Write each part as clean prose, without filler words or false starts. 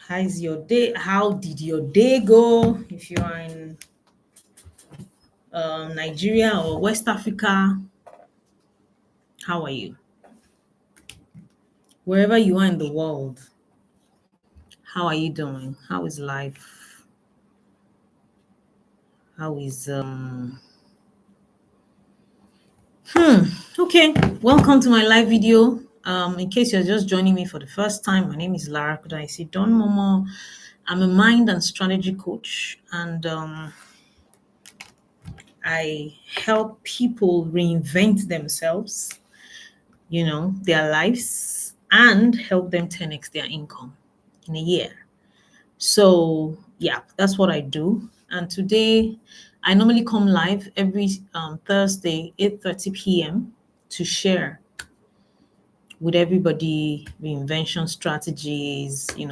How's your day? How did your day go? If you are in Nigeria or West Africa, how are you? Wherever you are in the world, how are you doing? How is life? How is Okay, welcome to my live video. In case you're just joining me for the first time, my name is Lara Kudaisi Don Momo. I'm a mind and strategy coach, and I help people reinvent themselves, their lives, and help them 10x their income in a year. So, yeah, that's what I do. And today, I normally come live every Thursday, 8:30 p.m. to share with everybody reinvention strategies, and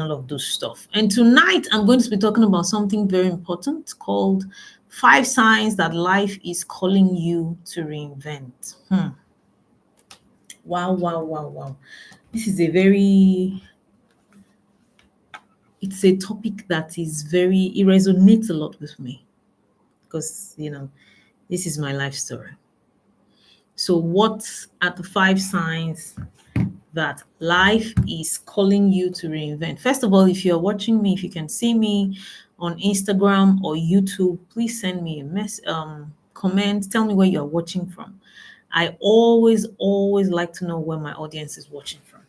all of those stuff. And tonight, I'm going to be talking about something very important called 5 signs that life is calling you to reinvent. Wow, wow, wow, wow. This is it's a topic that is it resonates a lot with me because, this is my life story. So, what are the 5 signs that life is calling you to reinvent? First of all, if you're watching me, if you can see me on Instagram or YouTube, please send me a comment. Tell me where you're watching from. I always, always like to know where my audience is watching from.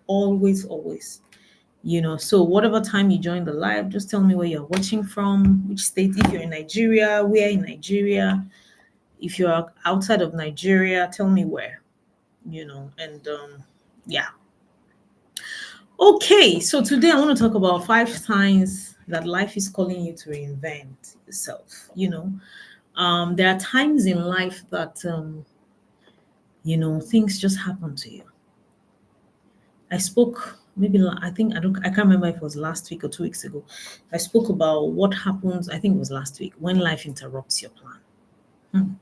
Always, always. So whatever time you join the live, just tell me where you're watching from, which state. If you're in Nigeria, where in Nigeria. If you're outside of Nigeria, tell me where, and yeah. Okay, so today I want to talk about 5 signs that life is calling you to reinvent yourself. There are times in life that things just happen to you. I spoke I can't remember if it was last week or 2 weeks ago. I spoke about what happens, I think it was last week, when life interrupts your plan.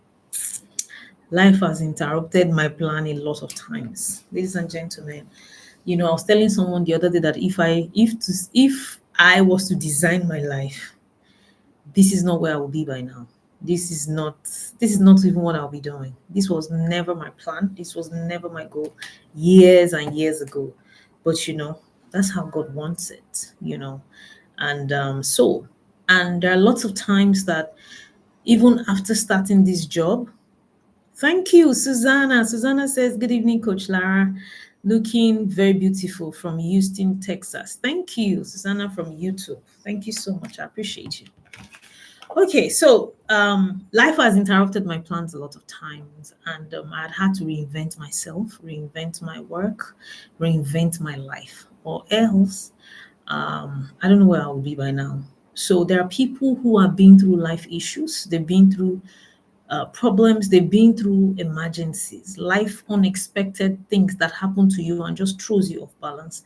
Life has interrupted my plan a lot of times. Ladies and gentlemen, I was telling someone the other day that if I was to design my life, this is not where I will be by now. This is not even what I'll be doing. This was never my plan. This was never my goal years and years ago. But that's how God wants it. And there are lots of times that even after starting this job. Thank you, Susanna. Susanna says, "Good evening, Coach Lara. Looking very beautiful from Houston, Texas." Thank you, Susanna from YouTube. Thank you so much. I appreciate you. Okay, so life has interrupted my plans a lot of times, and I'd had to reinvent myself, reinvent my work, reinvent my life, or else I don't know where I will be by now. So there are people who have been through life issues. They've been through problems, they've been through emergencies, life unexpected things that happen to you and just throws you off balance.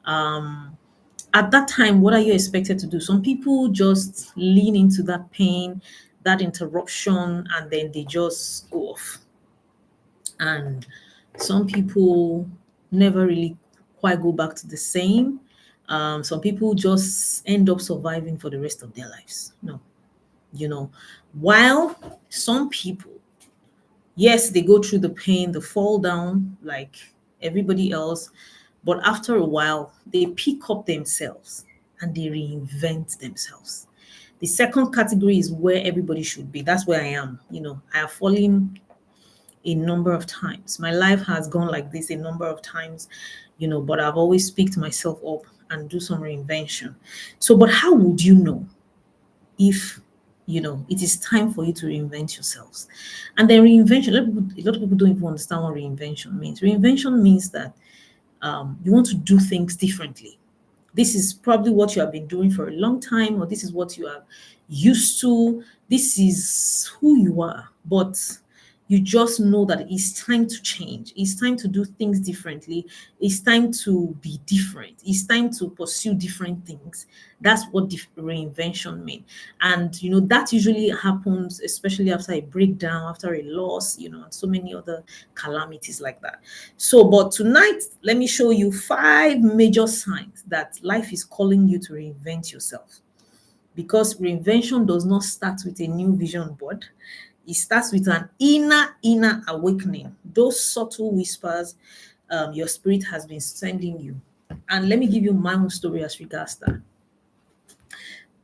At that time, what are you expected to do? Some people just lean into that pain, that interruption, and then they just go off. And some people never really quite go back to the same. Some people just end up surviving for the rest of their lives. No, while some people, yes, they go through the pain, they fall down like everybody else, but after a while they pick up themselves and they reinvent themselves. The second category is where everybody should be. That's where I am. I have fallen a number of times. My life has gone like this a number of times, but I've always picked myself up and do some reinvention. So, but how would you know if it is time for you to reinvent yourselves? And then reinvention, a lot of people don't even understand what reinvention means. Reinvention means that you want to do things differently. This is probably what you have been doing for a long time, or this is what you are used to. This is who you are, but You just know that it's time to change. It's time to do things differently. It's time to be different. It's time to pursue different things. That's what reinvention means. And that usually happens, especially after a breakdown, after a loss, and so many other calamities like that. So, but tonight, let me show you 5 major signs that life is calling you to reinvent yourself. Because reinvention does not start with a new vision board. It starts with an inner awakening. Those subtle whispers your spirit has been sending you. And let me give you my own story as regards that.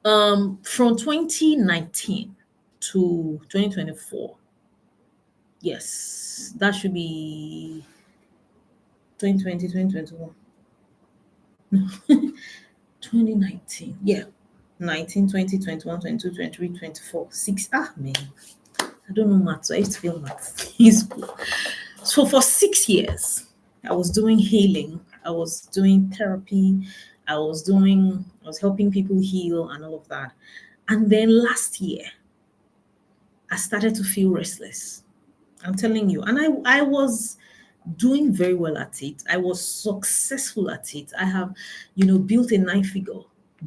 From 2019 to 2024, yes, that should be 2020, 2021. 2019, yeah, 19, 20, 21, 22, 23, 24, 6. Man, I don't know maths. I used to feel maths in school. So for 6 years, I was doing healing. I was doing therapy. I was helping people heal and all of that. And then last year, I started to feel restless. I'm telling you. And I was doing very well at it. I was successful at it. I have, built a 9-figure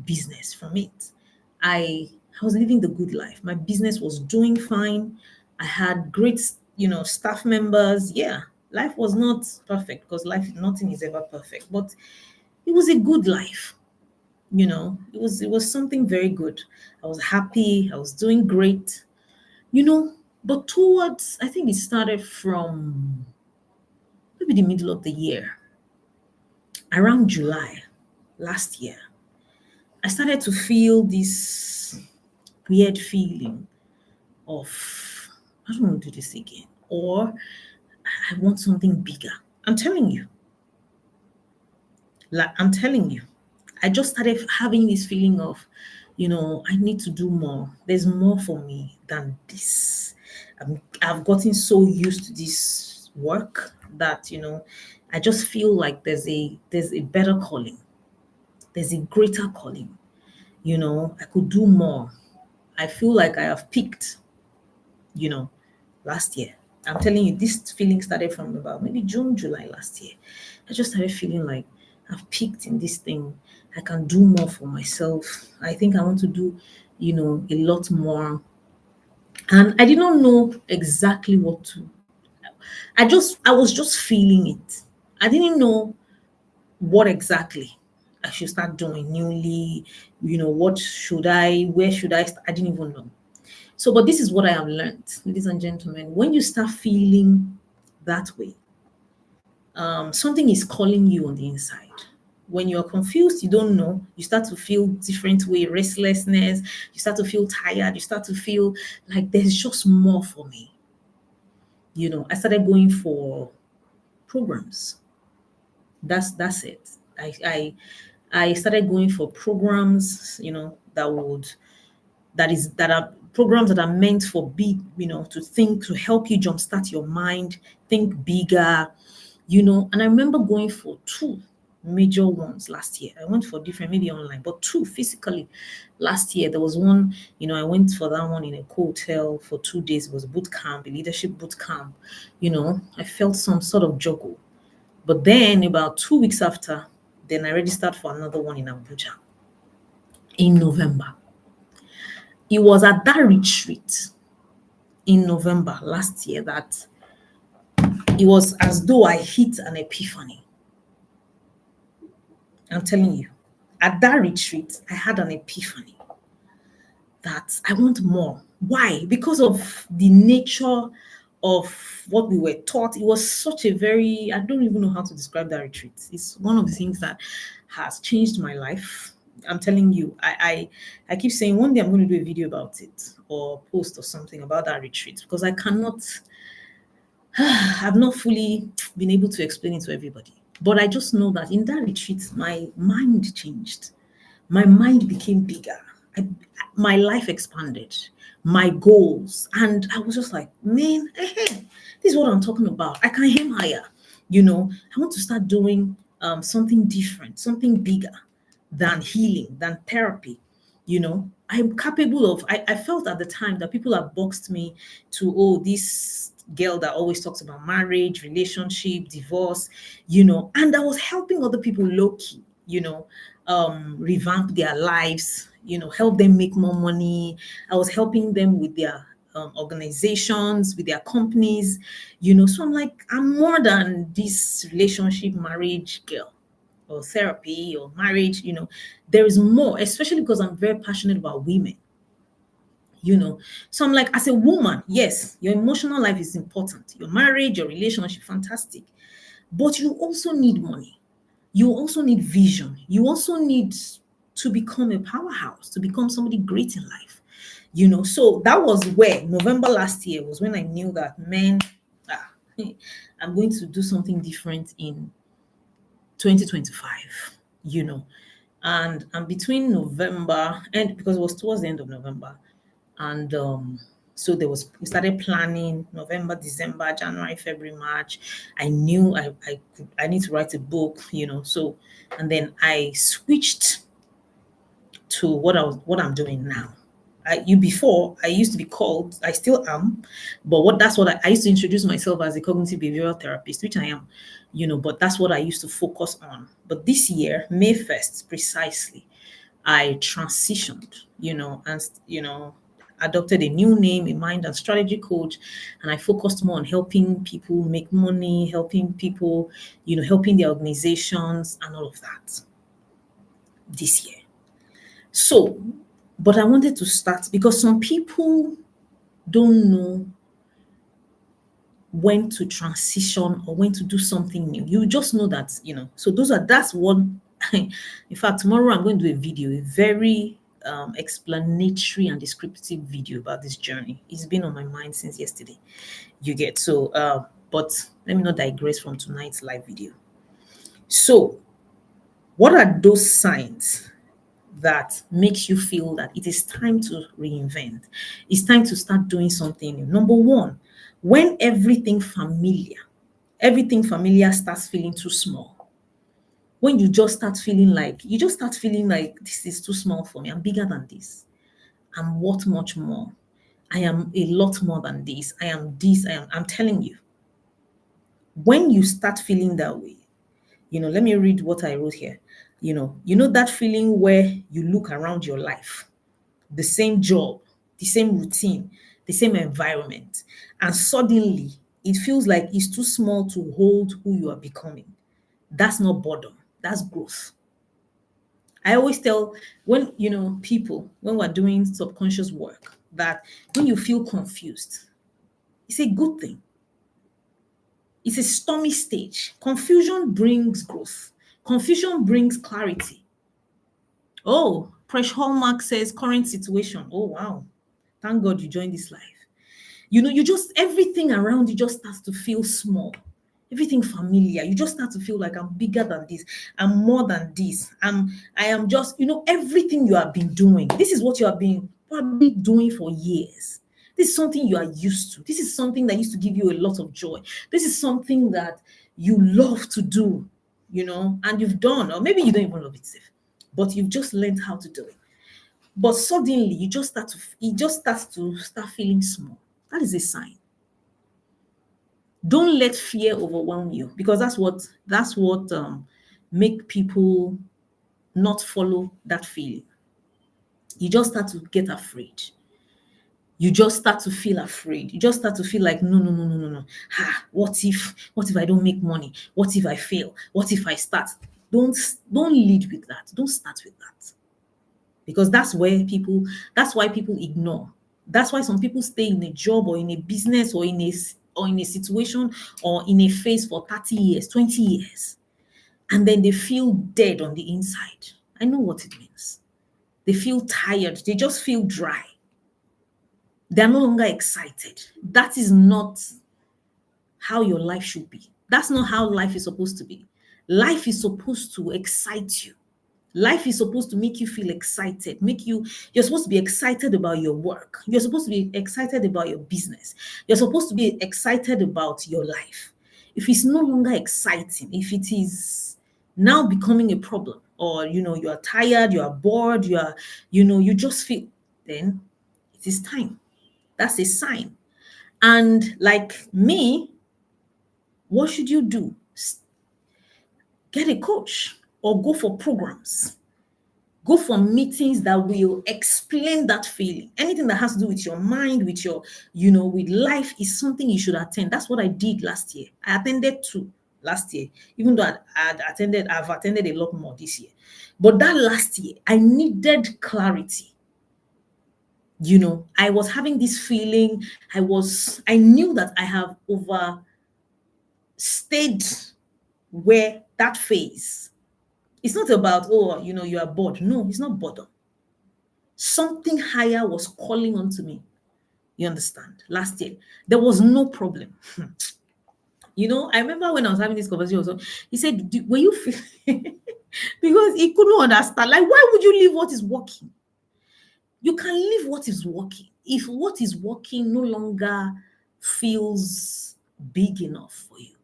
business from it. I was living the good life. My business was doing fine. I had great, staff members. Yeah, life was not perfect because nothing is ever perfect, but it was a good life. It was something very good. I was happy. I was doing great. You know, but towards, I think it started from maybe the middle of the year, around July last year, I started to feel this weird feeling of, I don't want to do this again, or I want something bigger. I'm telling you, I'm telling you, I just started having this feeling of, I need to do more. There's more for me than this. I've gotten so used to this work that, I just feel like there's a better calling. There's a greater calling. I could do more. I feel like I have peaked, you know, last year. I'm telling you, this feeling started from about maybe June, July last year. I just started feeling like I've peaked in this thing. I can do more for myself. I think I want to do, a lot more. And I did not know exactly what to. I was just feeling it. I didn't know what exactly I should start doing newly, where should I start? I didn't even know. So, but this is what I have learned, ladies and gentlemen. When you start feeling that way, something is calling you on the inside. When you're confused, you don't know, you start to feel different way, restlessness, you start to feel tired, you start to feel like there's just more for me. I started going for programs. That's it. I started going for programs, that are programs that are meant for big, to think, to help you jumpstart your mind, think bigger, And I remember going for 2 major ones last year. I went for different, maybe online, but 2 physically last year. There was one, I went for that one in a hotel for 2 days. It was a boot camp, a leadership boot camp. I felt some sort of juggle. But then about 2 weeks after, then I registered for another one in Abuja in November. It was at that retreat in November last year that it was as though I hit an epiphany. I'm telling you, at that retreat, I had an epiphany that I want more. Why? Because of the nature of what we were taught. It was such a very, I don't even know how to describe that retreat. It's one of the things that has changed my life. I'm telling you, I keep saying one day I'm going to do a video about it or post or something about that retreat because I've not fully been able to explain it to everybody. But I just know that in that retreat, my mind changed. My mind became bigger. My life expanded, my goals. And I was just like, man, this is what I'm talking about. I can aim higher. I want to start doing something different, something bigger than healing, than therapy. I'm capable of, I felt at the time that people have boxed me to, oh, this girl that always talks about marriage, relationship, divorce, and I was helping other people low key, revamp their lives, help them make more money. I was helping them with their organizations, with their companies, So I'm like, I'm more than this relationship, marriage girl or therapy or marriage, there is more, especially because I'm very passionate about women, So I'm like, as a woman, yes, your emotional life is important. Your marriage, your relationship, fantastic. But you also need money. You also need vision. You also need to become a powerhouse, to become somebody great in life. So that was where November last year was when I knew that, man, ah, I'm going to do something different in 2025, and between November and because it was towards the end of November, and so we started planning November, December, January, February, March. I knew I need to write a book, So, and then I switched to what I'm doing now. Before I used to be called, I still am, but that's what I used to introduce myself as a cognitive behavioral therapist, which I am, but that's what I used to focus on. But this year, May 1st, precisely, I transitioned, and adopted a new name, a mind and strategy coach, and I focused more on helping people make money, helping people, helping their organizations and all of that this year. So, but I wanted to start because some people don't know when to transition or when to do something new. You just know that, So that's one. In fact, tomorrow I'm going to do a video, a very explanatory and descriptive video about this journey. It's been on my mind since yesterday. You get so, but let me not digress from tonight's live video. So, what are those signs that makes you feel that it is time to reinvent? It's time to start doing something new. Number one, when everything familiar starts feeling too small. When you just start feeling like this is too small for me. I'm bigger than this. I'm worth much more. I am a lot more than this. I am this. I'm telling you. When you start feeling that way, let me read what I wrote here. That feeling where you look around your life, the same job, the same routine, the same environment, and suddenly it feels like it's too small to hold who you are becoming. That's not boredom, that's growth. I always tell people when we're doing subconscious work that when you feel confused, it's a good thing. It's a stormy stage. Confusion brings growth. Confusion brings clarity. Oh, Presh Hallmark says current situation. Oh, wow. Thank God you joined this life. You just, everything around you just starts to feel small. Everything familiar. You just start to feel like I'm bigger than this. I'm more than this. I am just, everything you have been doing. This is what you have been probably doing for years. This is something you are used to. This is something that used to give you a lot of joy. This is something that you love to do, and you've done, or maybe you don't even love it, but you've just learned how to do it. But suddenly it just starts to start feeling small. That is a sign. Don't let fear overwhelm you, because that's what make people not follow that feeling. You just start to get afraid. You just start to feel afraid. You just start to feel like, no, no, no, no, no, no. What if I don't make money? What if I fail? What if I start? Don't lead with that. Don't start with that. Because that's why people ignore. That's why some people stay in a job or in a business or in a situation or in a phase for 30 years, 20 years. And then they feel dead on the inside. I know what it means. They feel tired. They just feel dry. They're no longer excited. That is not how your life should be. That's not how life is supposed to be. Life is supposed to excite you. Life is supposed to make you feel excited, you're supposed to be excited about your work. You're supposed to be excited about your business. You're supposed to be excited about your life. If it's no longer exciting, if it is now becoming a problem, or you are tired, you are bored, you just feel, then it is time. That's a sign. And like me, what should you do? Get a coach or go for programs. Go for meetings that will explain that feeling. Anything that has to do with your mind, with your, with life is something you should attend. That's what I did last year. I attended two last year, even though I've attended a lot more this year. But that last year, I needed clarity. I was having this feeling. I knew that I have overstayed where that phase. It's not about, you are bored. No, it's not boredom. Something higher was calling onto me. You understand? Last year, there was no problem. I remember when I was having this conversation also, he said, were you feel because he couldn't understand. Like, why would you leave what is working? You can leave what is working. If what is working no longer feels big enough for you,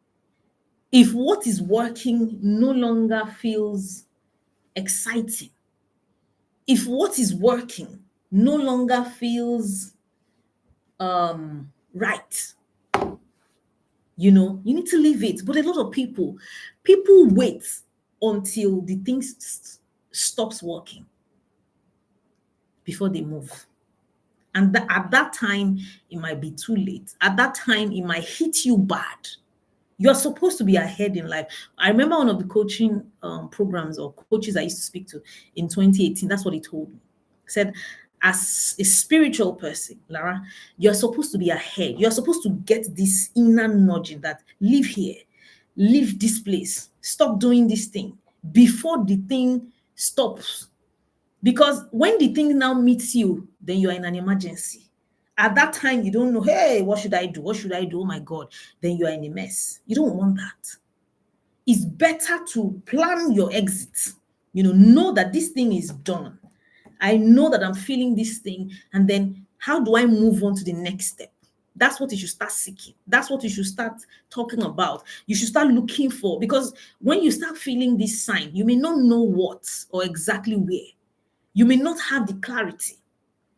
if what is working no longer feels exciting, if what is working no longer feels right, you need to leave it. But a lot of people wait until the thing stops working before they move. And at that time, it might be too late. At that time, it might hit you bad. You're supposed to be ahead in life. I remember one of the coaching programs or coaches I used to speak to in 2018. That's what he told me. He said, as a spiritual person, Lara, you're supposed to be ahead. You're supposed to get this inner nudging that live here, leave this place, stop doing this thing before the thing stops. Because when the thing now meets you, then you are in an emergency. At that time, you don't know, hey, what should I do? What should I do? Oh my God. Then you are in a mess. You don't want that. It's better to plan your exit. Know that this thing is done. I know that I'm feeling this thing. And then how do I move on to the next step? That's what you should start seeking. That's what you should start talking about. You should start looking for. Because when you start feeling this sign, you may not know what or exactly where. You may not have the clarity.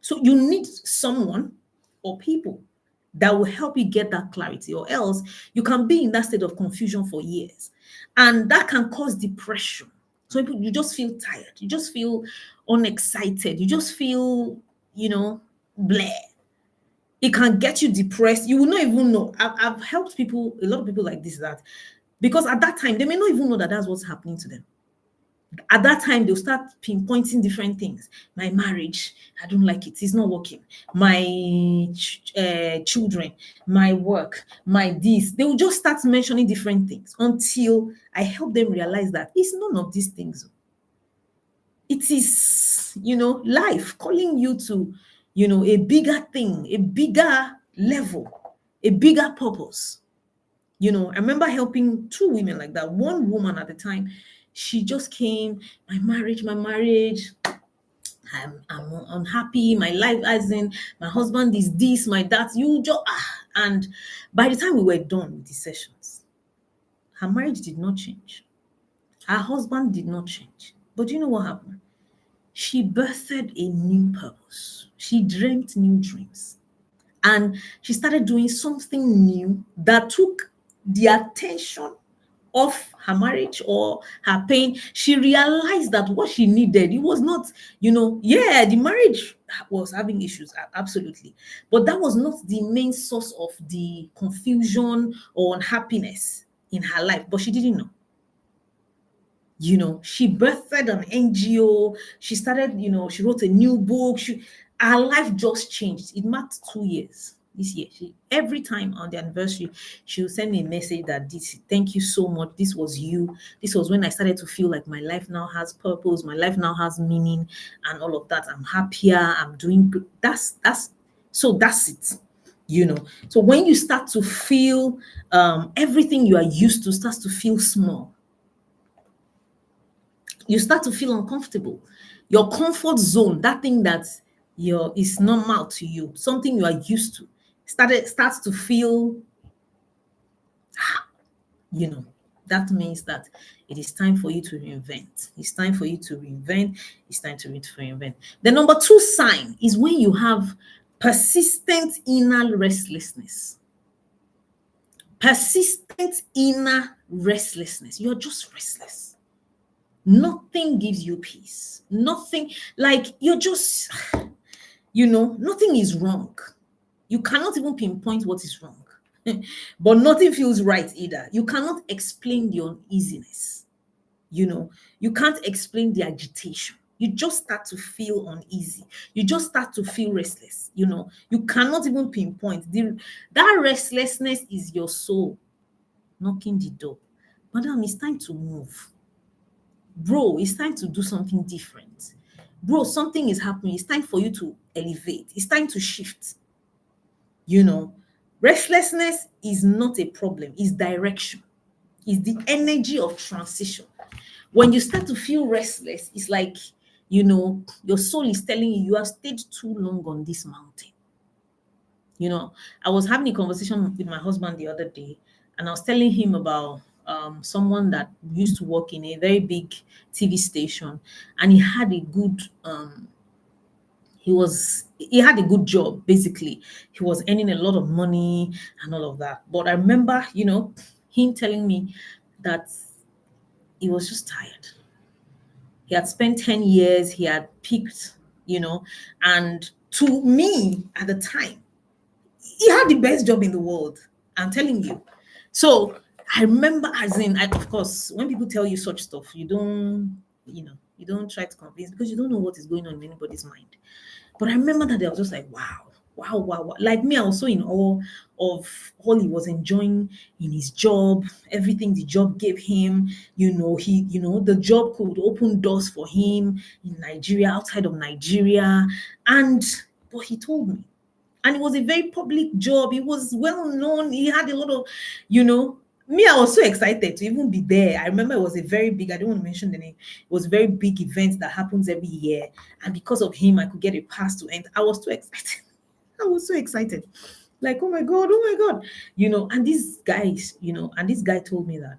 So you need someone or people that will help you get that clarity, or else you can be in that state of confusion for years. And that can cause depression. So you just feel tired. You just feel unexcited. You just feel, bleh. It can get you depressed. You will not even know. I've helped people, a lot of people like this, that because at that time, they may not even know that that's what's happening to them. At that time, they'll start pinpointing different things. My marriage, I don't like it. It's not working. My children, my work, my this. They will just start mentioning different things until I help them realize that it's none of these things. It is, life calling you to, a bigger thing, a bigger level, a bigger purpose. I remember helping two women like that. One woman at the time, she just came, my marriage, I'm unhappy, my life as in, my husband is this, my that, and by the time we were done with the sessions, her marriage did not change. Her husband did not change. But you know what happened? She birthed a new purpose. She dreamt new dreams. And she started doing something new that took the attention of her marriage or her pain. She realized that what she needed, it was not, the marriage was having issues, absolutely. But that was not the main source of the confusion or unhappiness in her life. But she didn't know. She birthed an NGO. She started, she wrote a new book. Her life just changed. It marked 2 years this year. Every time on the anniversary, she will send me a message that thank you so much. This was you. This was when I started to feel like my life now has purpose. My life now has meaning and all of that. I'm happier. I'm doing good. That's it. So when you start to feel everything you are used to starts to feel small, you start to feel uncomfortable. Your comfort zone, that thing that is normal to you, something you are used to, starts to feel, that means that it is time for you to reinvent. It's time for you to reinvent. It's time to reinvent. The number 2 sign is when you have Persistent inner restlessness. Persistent inner restlessness. You're just restless. Nothing gives you peace. Nothing, like you're just, nothing is wrong. You cannot even pinpoint what is wrong. But nothing feels right either. You cannot explain the uneasiness. You can't explain the agitation. You just start to feel uneasy. You just start to feel restless. You cannot even pinpoint that restlessness is your soul knocking the door. Madam, it's time to move. Bro, it's time to do something different. Bro, something is happening. It's time for you to elevate. It's time to shift. you know Restlessness is not a problem, it's direction. It's the energy of transition. When you start to feel restless, it's like, your soul is telling you you have stayed too long on this mountain. I was having a conversation with my husband the other day, and I was telling him about someone that used to work in a very big TV station, and he had a good job. Basically, he was earning a lot of money and all of that. But I remember, him telling me that he was just tired. He had spent 10 years, he had peaked, and to me at the time, he had the best job in the world. I'm telling you. So I remember, as in, of course, when people tell you such stuff, you don't try to convince, because you don't know what is going on in anybody's mind. But I remember that I was just like, wow, wow, wow, wow. Like me, I was so in awe of all he was enjoying in his job, everything the job gave him. The job could open doors for him in Nigeria, outside of Nigeria. But he told me, and it was a very public job. He was well known. He had a lot of, me, I was so excited to even be there. I remember it was a very big, I don't want to mention the name, it was a very big event that happens every year. And because of him, I could get a pass to enter. I was too excited. I was so excited. Like, oh my God, oh my God. And this guy told me that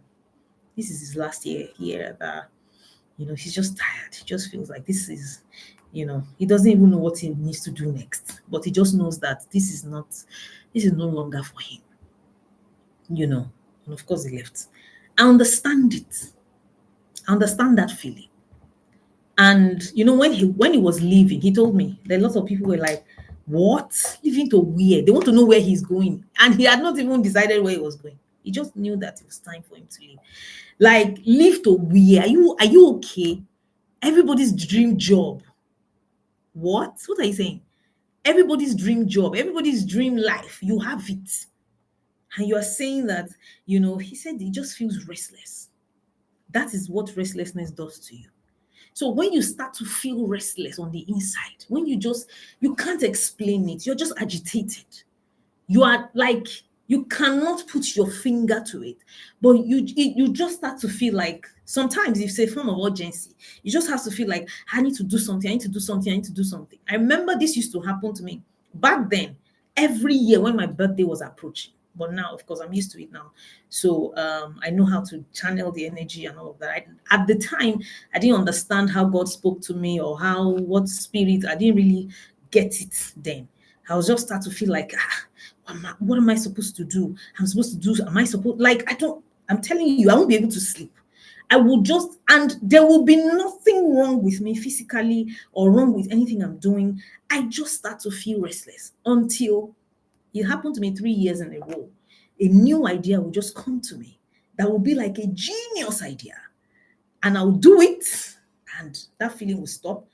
this is his last year here, that he's just tired. He just feels like he doesn't even know what he needs to do next. But he just knows that this is no longer for him. And of course he left. I understand it. I understand that feeling. And when he was leaving, he told me that lots of people were like, what? Leaving to where? They want to know where he's going. And he had not even decided where he was going. He just knew that it was time for him to leave. Like, leave to where? Are you okay? Everybody's dream job. What are you saying? Everybody's dream job, everybody's dream life, you have it. And you are saying that, he said he just feels restless. That is what restlessness does to you. So when you start to feel restless on the inside, when you can't explain it, you're just agitated. You are like, you cannot put your finger to it, but you just start to feel like, sometimes it's a form of urgency. You just have to feel like, I need to do something, I need to do something, I need to do something. I remember this used to happen to me back then, every year when my birthday was approaching. But now, of course, I'm used to it now. So I know how to channel the energy and all of that. At the time, I didn't understand how God spoke to me, or what spirit. I didn't really get it then. I was just start to feel like, what am I supposed to do? Am I supposed, like, I'm telling you, I won't be able to sleep. I will just, and there will be nothing wrong with me physically or wrong with anything I'm doing. I just start to feel restless until it happened to me 3 years in a row. A new idea will just come to me that will be like a genius idea. And I'll do it, and that feeling will stop,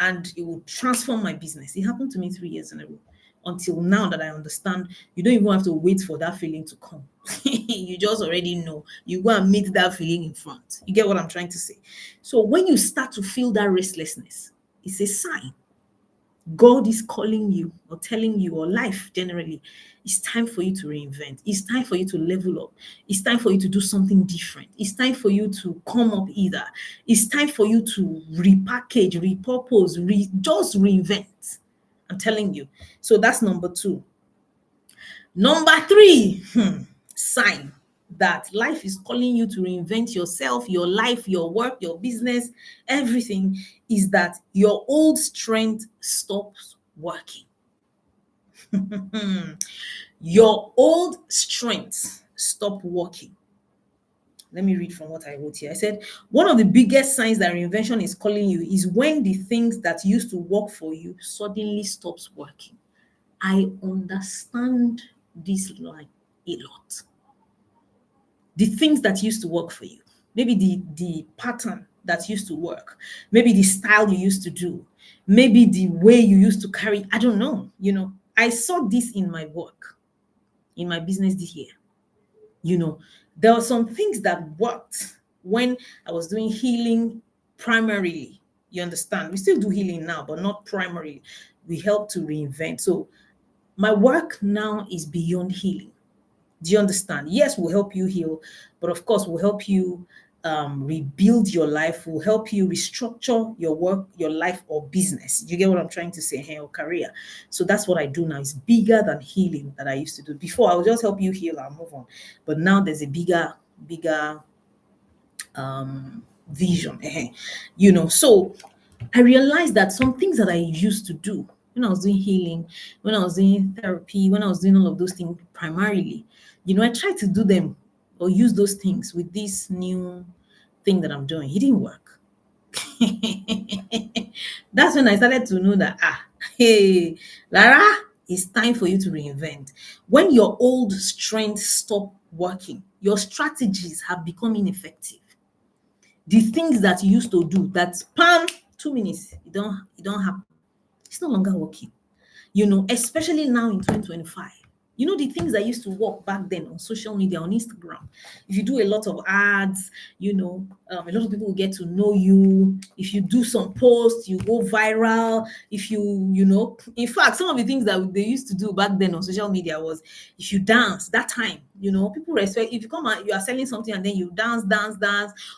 and it will transform my business. It happened to me 3 years in a row. Until now that I understand, you don't even have to wait for that feeling to come. You just already know. You go and meet that feeling in front. You get what I'm trying to say? So when you start to feel that restlessness, it's a sign. God is calling you, or telling you, or life generally, it's time for you to reinvent. It's time for you to level up. It's time for you to do something different. It's time for you to come up either. It's time for you to repackage, repurpose, just reinvent. I'm telling you. So that's number 2. Number 3, sign that life is calling you to reinvent yourself, your life, your work, your business, everything, is that your old strength stops working. Your old strengths stop working. Let me read from what I wrote here. I said, one of the biggest signs that reinvention is calling you is when the things that used to work for you suddenly stops working. I understand this line a lot. The things that used to work for you, maybe the pattern that used to work, maybe the style you used to do, maybe the way you used to carry, I don't know, I saw this in my work, in my business this year. There were some things that worked when I was doing healing primarily. You understand? We still do healing now, but not primarily. We help to reinvent. So my work now is beyond healing. Do you understand? Yes, we'll help you heal, but of course, we'll help you rebuild your life. We'll help you restructure your work, your life, or business. You get what I'm trying to say here, or career. So that's what I do now. It's bigger than healing that I used to do. Before, I would just help you heal and move on. But now there's a bigger vision. So I realized that some things that I used to do when I was doing healing, when I was doing therapy, when I was doing all of those things primarily, I tried to do them or use those things with this new thing that I'm doing. It didn't work. That's when I started to know that, hey, Lara, it's time for you to reinvent. When your old strengths stop working, your strategies have become ineffective. The things that you used to do, that spam 2 minutes, it don't happen. It's no longer working. Especially now in 2025. The things that used to work back then on social media, on Instagram. If you do a lot of ads, a lot of people will get to know you. If you do some posts, you go viral. If in fact, some of the things that they used to do back then on social media was, if you dance that time, people respect. If you come out, you are selling something and then you dance,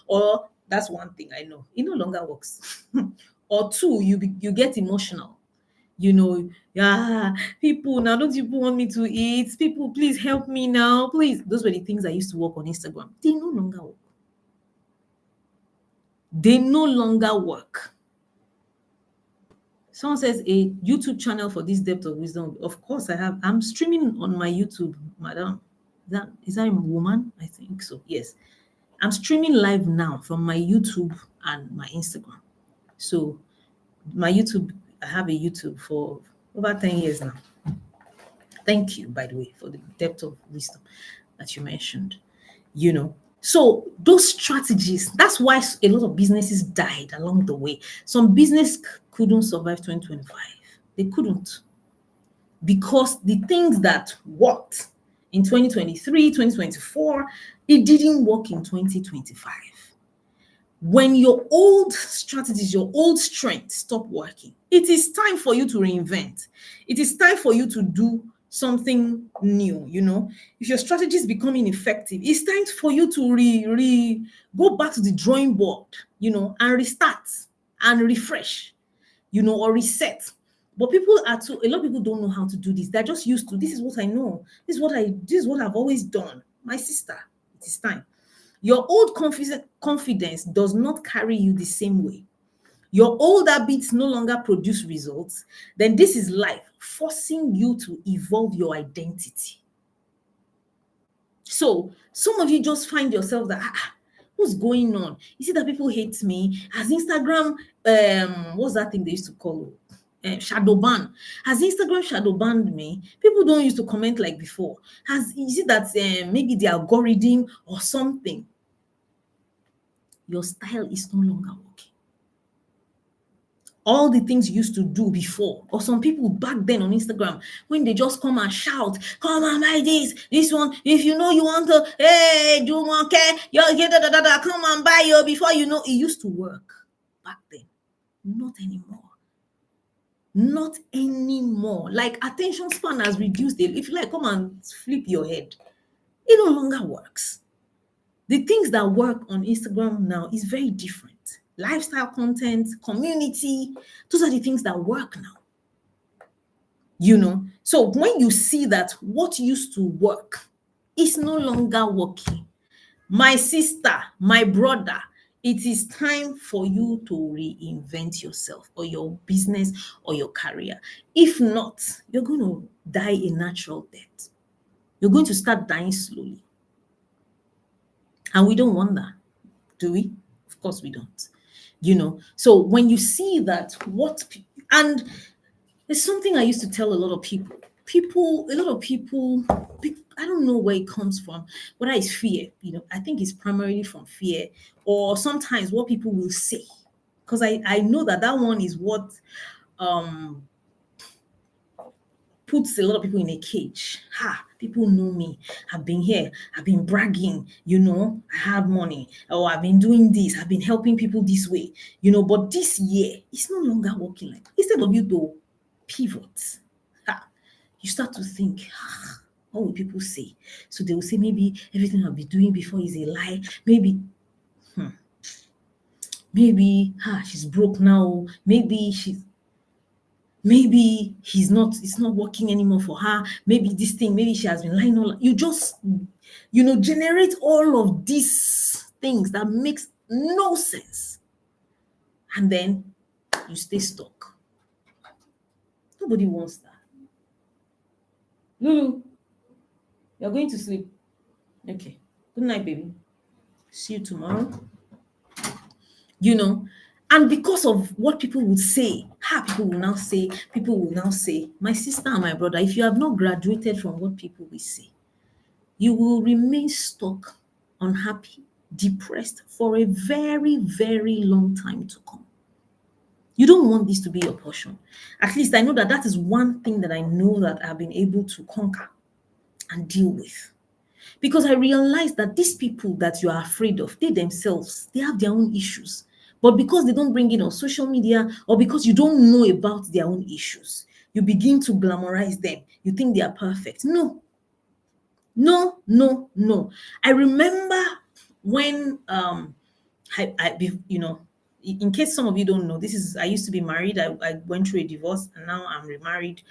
or that's one thing I know. It no longer works. Or two, you get emotional. Yeah, people, now don't people want me to eat? People, please help me now, please. Those were the things I used to work on Instagram. They no longer work. They no longer work. Someone says a YouTube channel for this depth of wisdom. Of course, I have. I'm streaming on my YouTube, madam. Is that a woman? I think so. Yes. I'm streaming live now from my YouTube and my Instagram. So my YouTube, I have a YouTube for over 10 years now. Thank you, by the way, for the depth of wisdom that you mentioned. So those strategies, that's why a lot of businesses died along the way. Some business couldn't survive 2025. They couldn't, because the things that worked in 2023, 2024, it didn't work in 2025. When your old strategies, your old strengths stop working, it is time for you to reinvent. It is time for you to do something new. If your strategy is becoming effective, it's time for you to go back to the drawing board, and restart and refresh, or reset. But a lot of people don't know how to do this. They're just used to, this is what I know. This is what I've always done. My sister, it is time. Your old confidence does not carry you the same way. Your old habits no longer produce results. Then this is life forcing you to evolve your identity. So some of you just find yourself that, what's going on? You see that people hate me? Has Instagram, what's that thing they used to call shadow ban? Has Instagram shadow banned me? People don't used to comment like before. Is it that maybe the algorithm or something? Your style is no longer working. All the things you used to do before, or some people back then on Instagram, when they just come and shout, come and buy this one, if you know you want to, hey, do one care, come and buy your, before you know, it used to work back then. Not anymore. Not anymore. Like, attention span has reduced. If you like, come and flip your head. It no longer works. The things that work on Instagram now is very different. Lifestyle content, community, those are the things that work now. So when you see that what used to work is no longer working, my sister, my brother, It is time for you to reinvent yourself or your business or your career. If not, you're going to die a natural death. You're going to start dying slowly. And we don't want that, do we? Of course we don't. So when you see that, and there's something I used to tell a lot of people. A lot of people, I don't know where it comes from, whether it's fear, I think it's primarily from fear, or sometimes what people will say. Because I know that one is what um puts a lot of people in a cage. People know me. I've been here. I've been bragging. I have money. Or I've been doing this. I've been helping people this way. But this year, it's no longer working like. Instead of you to pivot, you start to think, what will people say? So they will say maybe everything I'll be doing before is a lie. Maybe she's broke now. Maybe it's not working anymore for her. Maybe this thing, maybe she has been lying you just generate all of these things that makes no sense, and then you stay stuck. Nobody wants that. Lulu, you're going to sleep. Okay, good night, baby. See you tomorrow. And because of what people would say, people will now say, my sister and my brother, if you have not graduated from what people will say, you will remain stuck, unhappy, depressed for a very, very long time to come. You don't want this to be your portion. At least I know that is one thing that I know that I've been able to conquer and deal with. Because I realize that these people that you are afraid of, they themselves, they have their own issues. But because they don't bring it on social media, or because you don't know about their own issues, you begin to glamorize them. You think they are perfect. No. I remember when in case some of you don't know, I used to be married. I went through a divorce, and now I'm remarried.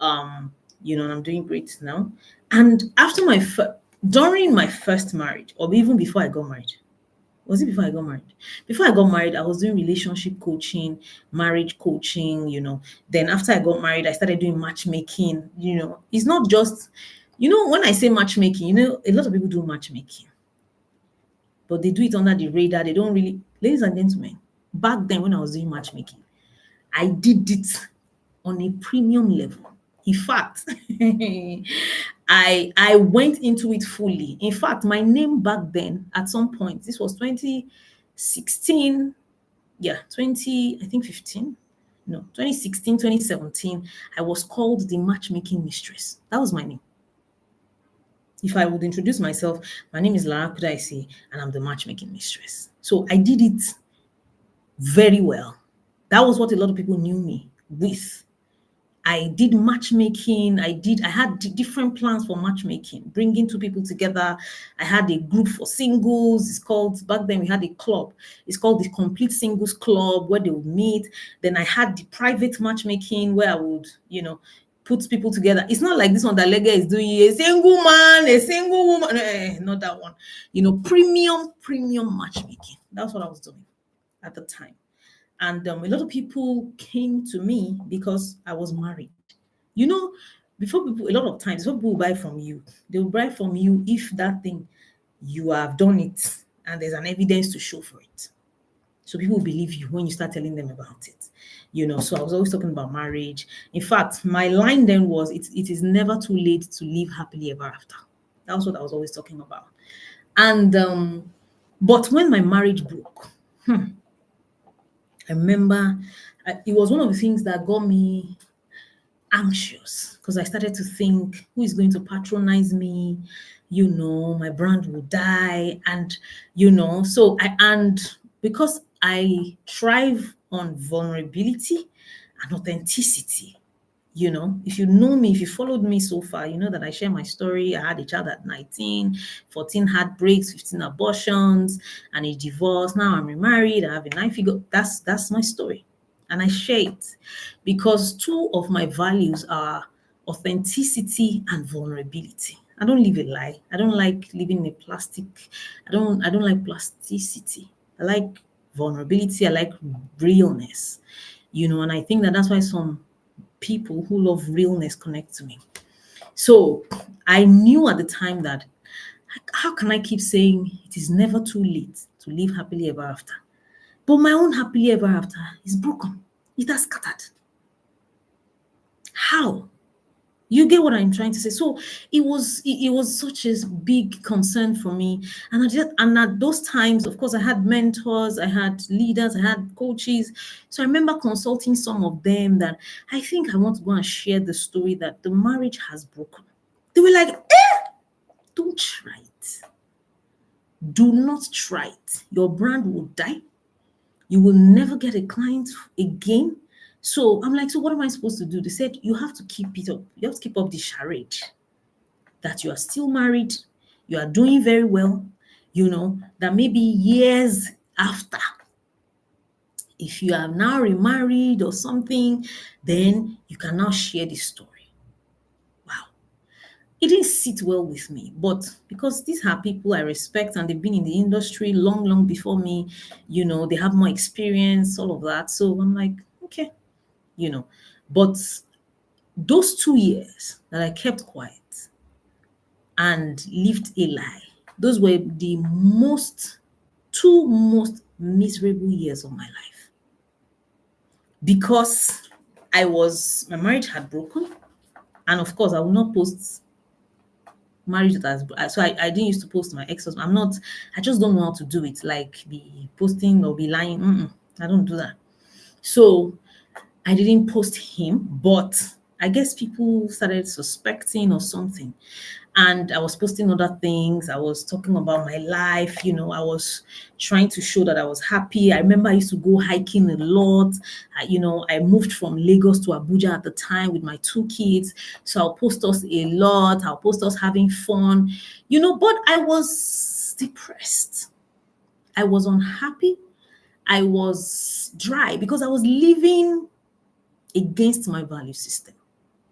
And I'm doing great now. And after during my first marriage, or even before I got married, was it before I got married? Before I got married, I was doing relationship coaching, marriage coaching. Then after I got married, I started doing matchmaking. It's not just, when I say matchmaking, a lot of people do matchmaking, but they do it under the radar. They don't really, ladies and gentlemen, back then when I was doing matchmaking, I did it on a premium level. In fact, I went into it fully. In fact, my name back then, at some point, this was 2016, I think 15. No, 2016, 2017, I was called the matchmaking mistress. That was my name. If I would introduce myself, my name is Lara Kudaisi, and I'm the matchmaking mistress. So I did it very well. That was what a lot of people knew me with. I did matchmaking. I had different plans for matchmaking, bringing two people together. I had a group for singles. Back then we had a club. It's called the Complete Singles Club, where they would meet. Then I had the private matchmaking where I would, put people together. It's not like this one that Lega is doing, a single man, a single woman. Not that one. Premium matchmaking. That's what I was doing at the time. And a lot of people came to me because I was married. Before a lot of times, before people buy from you, they will buy from you if that thing, you have done it and there's an evidence to show for it. So people will believe you when you start telling them about it. So I was always talking about marriage. In fact, my line then was, it is never too late to live happily ever after. That was what I was always talking about. And but when my marriage broke, I remember it was one of the things that got me anxious, because I started to think, who is going to patronize me? My brand will die. And, and because I thrive on vulnerability and authenticity, if you know me, if you followed me so far, you know that I share my story. I had a child at 19, 14 heartbreaks, 15 abortions, and a divorce. Now I'm remarried. I have a 9-figure. That's my story. And I share it because two of my values are authenticity and vulnerability. I don't live a lie. I don't like living in a plastic. I don't like plasticity. I like vulnerability. I like realness, and I think that that's why some people who love realness connect to me. So I knew at the time that how can I keep saying it is never too late to live happily ever after? But my own happily ever after is broken. It has scattered. How? You get what I'm trying to say. So it was such a big concern for me. And at those times, of course, I had mentors, I had leaders, I had coaches. So I remember consulting some of them that I think I want to go and share the story that the marriage has broken. They were like, don't try it. Do not try it. Your brand will die. You will never get a client again. So I'm like, so what am I supposed to do? They said, you have to keep it up. You have to keep up the charade that you are still married, you are doing very well, that maybe years after, if you are now remarried or something, then you can now share this story. Wow. It didn't sit well with me, but because these are people I respect and they've been in the industry long, long before me, they have more experience, all of that. So I'm like, okay, but those 2 years that I kept quiet and lived a lie, those were the two most miserable years of my life because my marriage had broken. And of course, I will not post marriage that has, so I didn't used to post my ex-husband. I just don't know how to do it, like be posting or be lying. I don't do that. So I didn't post him, but I guess people started suspecting or something. And I was posting other things. I was talking about my life. I was trying to show that I was happy. I remember I used to go hiking a lot. I moved from Lagos to Abuja at the time with my 2 kids. So I'll post us a lot. I'll post us having fun, but I was depressed. I was unhappy. I was dry because I was living against my value system.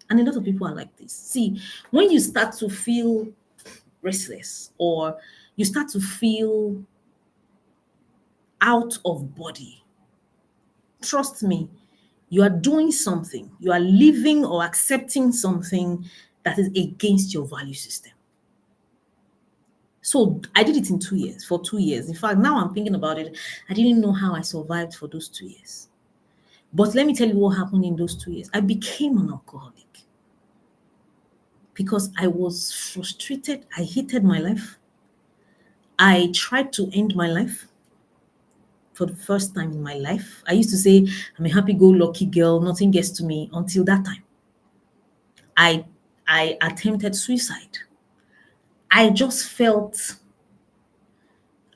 And a lot of people are like this. See, when you start to feel restless or you start to feel out of body, trust me, you are doing something, you are living or accepting something that is against your value system. So I did it in 2 years, for 2 years. In fact, now I'm thinking about it, I didn't know how I survived for those 2 years. But let me tell you what happened in those 2 years. I became an alcoholic because I was frustrated. I hated my life. I tried to end my life for the first time in my life. I used to say, I'm a happy-go-lucky girl. Nothing gets to me until that time. I attempted suicide. I just felt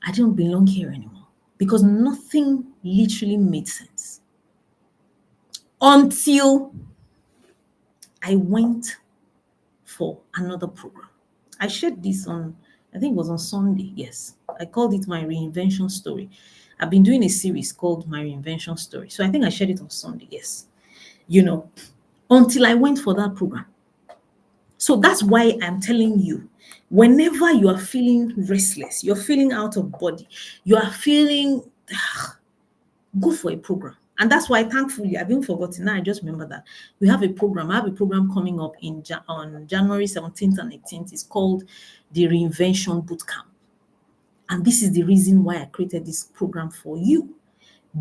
I didn't belong here anymore because nothing literally made sense until I went for another program. I shared this on, I think it was on Sunday. Yes. I called it my reinvention story. I've been doing a series called My Reinvention Story. So I think I shared it on Sunday. Yes. Until I went for that program. So that's why I'm telling you, whenever you are feeling restless, you're feeling out of body, you are feeling, go for a program. And that's why, thankfully, I've been forgotten. Now I just remember that we have a program. I have a program coming up on January 17th and 18th. It's called the Reinvention Bootcamp. And this is the reason why I created this program for you.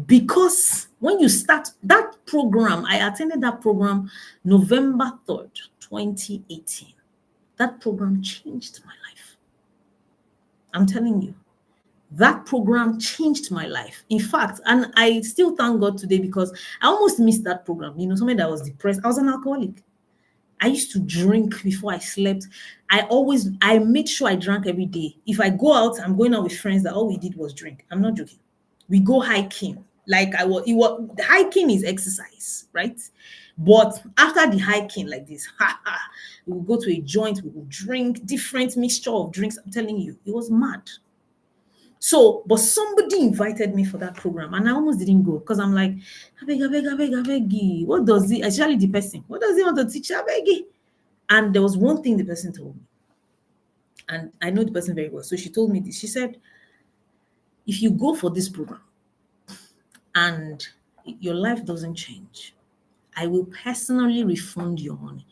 Because when you start that program, I attended that program November 3rd, 2018. That program changed my life. I'm telling you. That program changed my life. In fact, and I still thank God today because I almost missed that program. Somebody that was depressed. I was an alcoholic. I used to drink before I slept. I made sure I drank every day. If I go out, I'm going out with friends that all we did was drink. I'm not joking. We go hiking. Hiking is exercise, right? But after the hiking like this, we will go to a joint, we will drink different mixture of drinks. I'm telling you, it was mad. So, but somebody invited me for that program and I almost didn't go because I'm like, I beg. What does he, especially the person, what does he want to teach? I beg. And there was one thing the person told me, and I know the person very well. So she told me this. She said, if you go for this program and your life doesn't change, I will personally refund your money.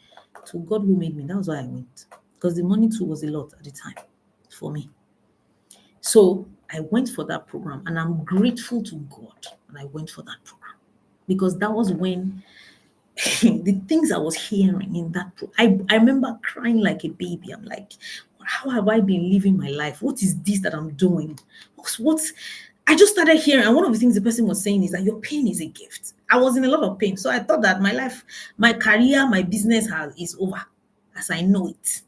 So God who made me, that's why I went. Because the money too was a lot at the time for me. So I went for that program and I'm grateful to God and I went for that program. Because that was when the things I was hearing in that I remember crying like a baby. I'm like, how have I been living my life? What is this that I'm doing? What's I just started hearing, and one of the things the person was saying is that your pain is a gift. I was in a lot of pain. So I thought that my life, my career, my business is over as I know it.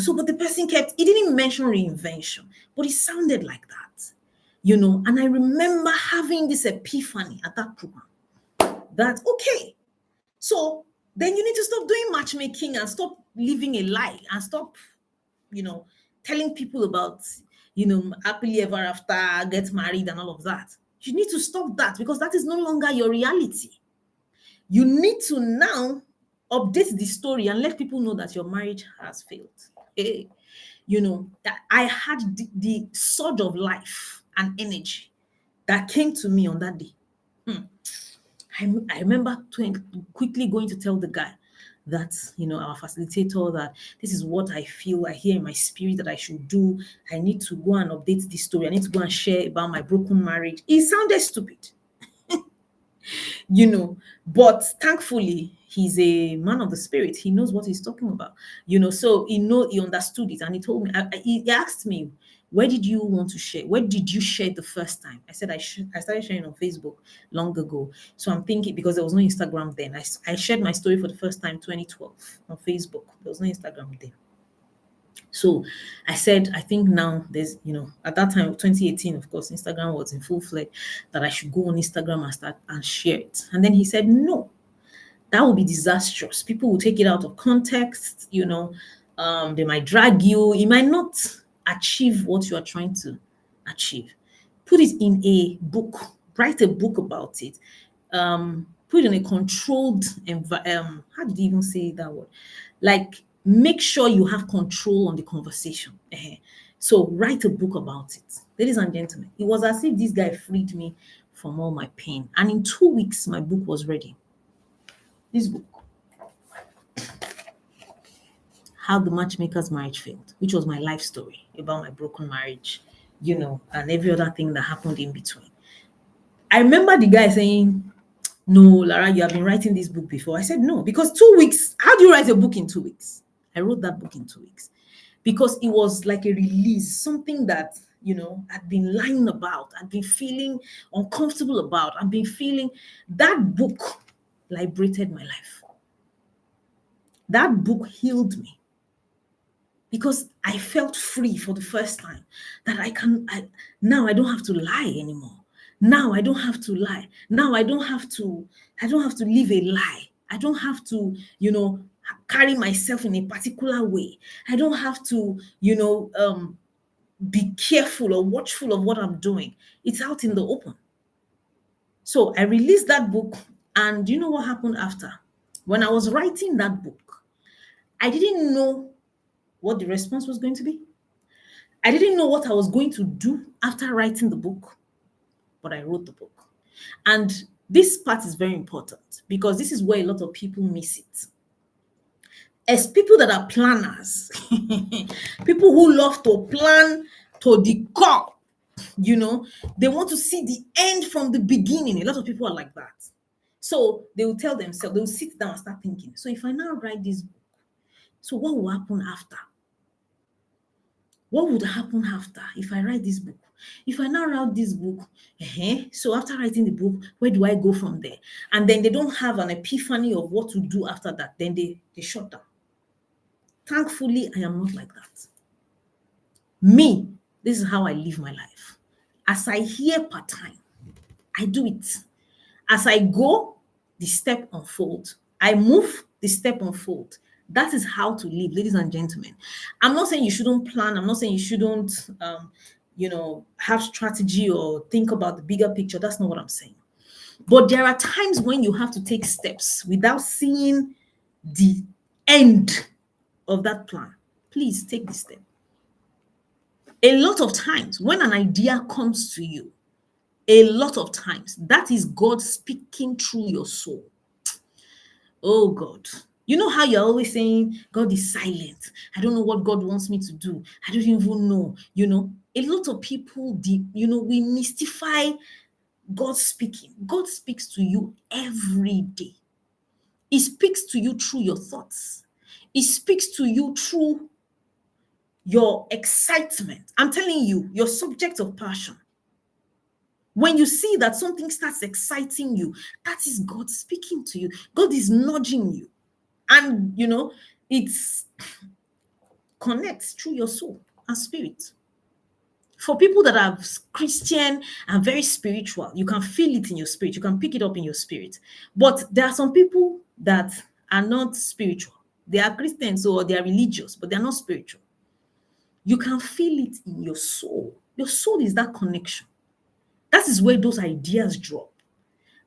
So but the person he didn't mention reinvention, but it sounded like that. And I remember having this epiphany at that program that okay, so then you need to stop doing matchmaking and stop living a lie and stop, telling people about, happily ever after, get married and all of that. You need to stop that because that is no longer your reality. You need to now update the story and let people know that your marriage has failed. Hey, that I had the surge of life and energy that came to me on that day. I remember quickly going to tell the guy that, our facilitator, that this is what I feel, I hear in my spirit that I should do. I need to go and update this story. I need to go and share about my broken marriage. It sounded stupid, but thankfully he's a man of the spirit. He knows what he's talking about, so he understood it and he told me, he asked me, where did you want to share? Where did you share the first time? I said, I started sharing on Facebook long ago. So I'm thinking, because there was no Instagram then, I shared my story for the first time 2012 on Facebook. There was no Instagram then. So I said, I think now there's, at that time, 2018, of course, Instagram was in full fledged, that I should go on Instagram and start and share it. And then he said, no, that will be disastrous. People will take it out of context, they might drag you. It might not achieve what you are trying to achieve. Put it in a book, write a book about it. Put it in a controlled how did you even say that word? Like, make sure you have control on the conversation. So write a book about it. Ladies and gentlemen, it was as if this guy freed me from all my pain. And in 2 weeks, my book was ready. This book, How the Matchmaker's Marriage Failed, which was my life story about my broken marriage, and every other thing that happened in between. I remember the guy saying, no, Lara, you have been writing this book before. I said, no, because 2 weeks, how do you write a book in 2 weeks? I wrote that book in 2 weeks because it was like a release, something that, I'd been lying about, I'd been feeling uncomfortable about, I'd been feeling. That book liberated my life. That book healed me because I felt free for the first time that now I don't have to lie anymore. Now I don't have to lie. Now I don't have to live a lie. I don't have to, carry myself in a particular way. I don't have to, be careful or watchful of what I'm doing. It's out in the open. So I released that book, and do you know what happened after? When I was writing that book, I didn't know what the response was going to be. I didn't know what I was going to do after writing the book, but I wrote the book. And this part is very important because this is where a lot of people miss it. As people that are planners, people who love to plan to the core, they want to see the end from the beginning. A lot of people are like that. So they will tell themselves, they will sit down and start thinking, so if I now write this book, so what will happen after? What would happen after if I write this book? If I now write this book, so after writing the book, where do I go from there? And then they don't have an epiphany of what to do after that. Then they shut down. Thankfully, I am not like that. Me, this is how I live my life. As I hear part time, I do it. As I go, the step unfolds. I move, the step unfolds. That is how to live, ladies and gentlemen. I'm not saying you shouldn't plan. I'm not saying you shouldn't, have strategy or think about the bigger picture. That's not what I'm saying. But there are times when you have to take steps without seeing the end of that plan. Please take the step. A lot of times when an idea comes to you, a lot of times that is God speaking through your soul. Oh God. You know how you're always saying, God is silent. I don't know what God wants me to do. I don't even know. A lot of people, we mystify God speaking. God speaks to you every day. He speaks to you through your thoughts. He speaks to you through your excitement. I'm telling you, your subject of passion. When you see that something starts exciting you, that is God speaking to you. God is nudging you. And, it's connects through your soul and spirit. For people that are Christian and very spiritual, you can feel it in your spirit. You can pick it up in your spirit. But there are some people that are not spiritual. They are Christians or they are religious, but they're not spiritual. You can feel it in your soul. Your soul is that connection. That is where those ideas drop.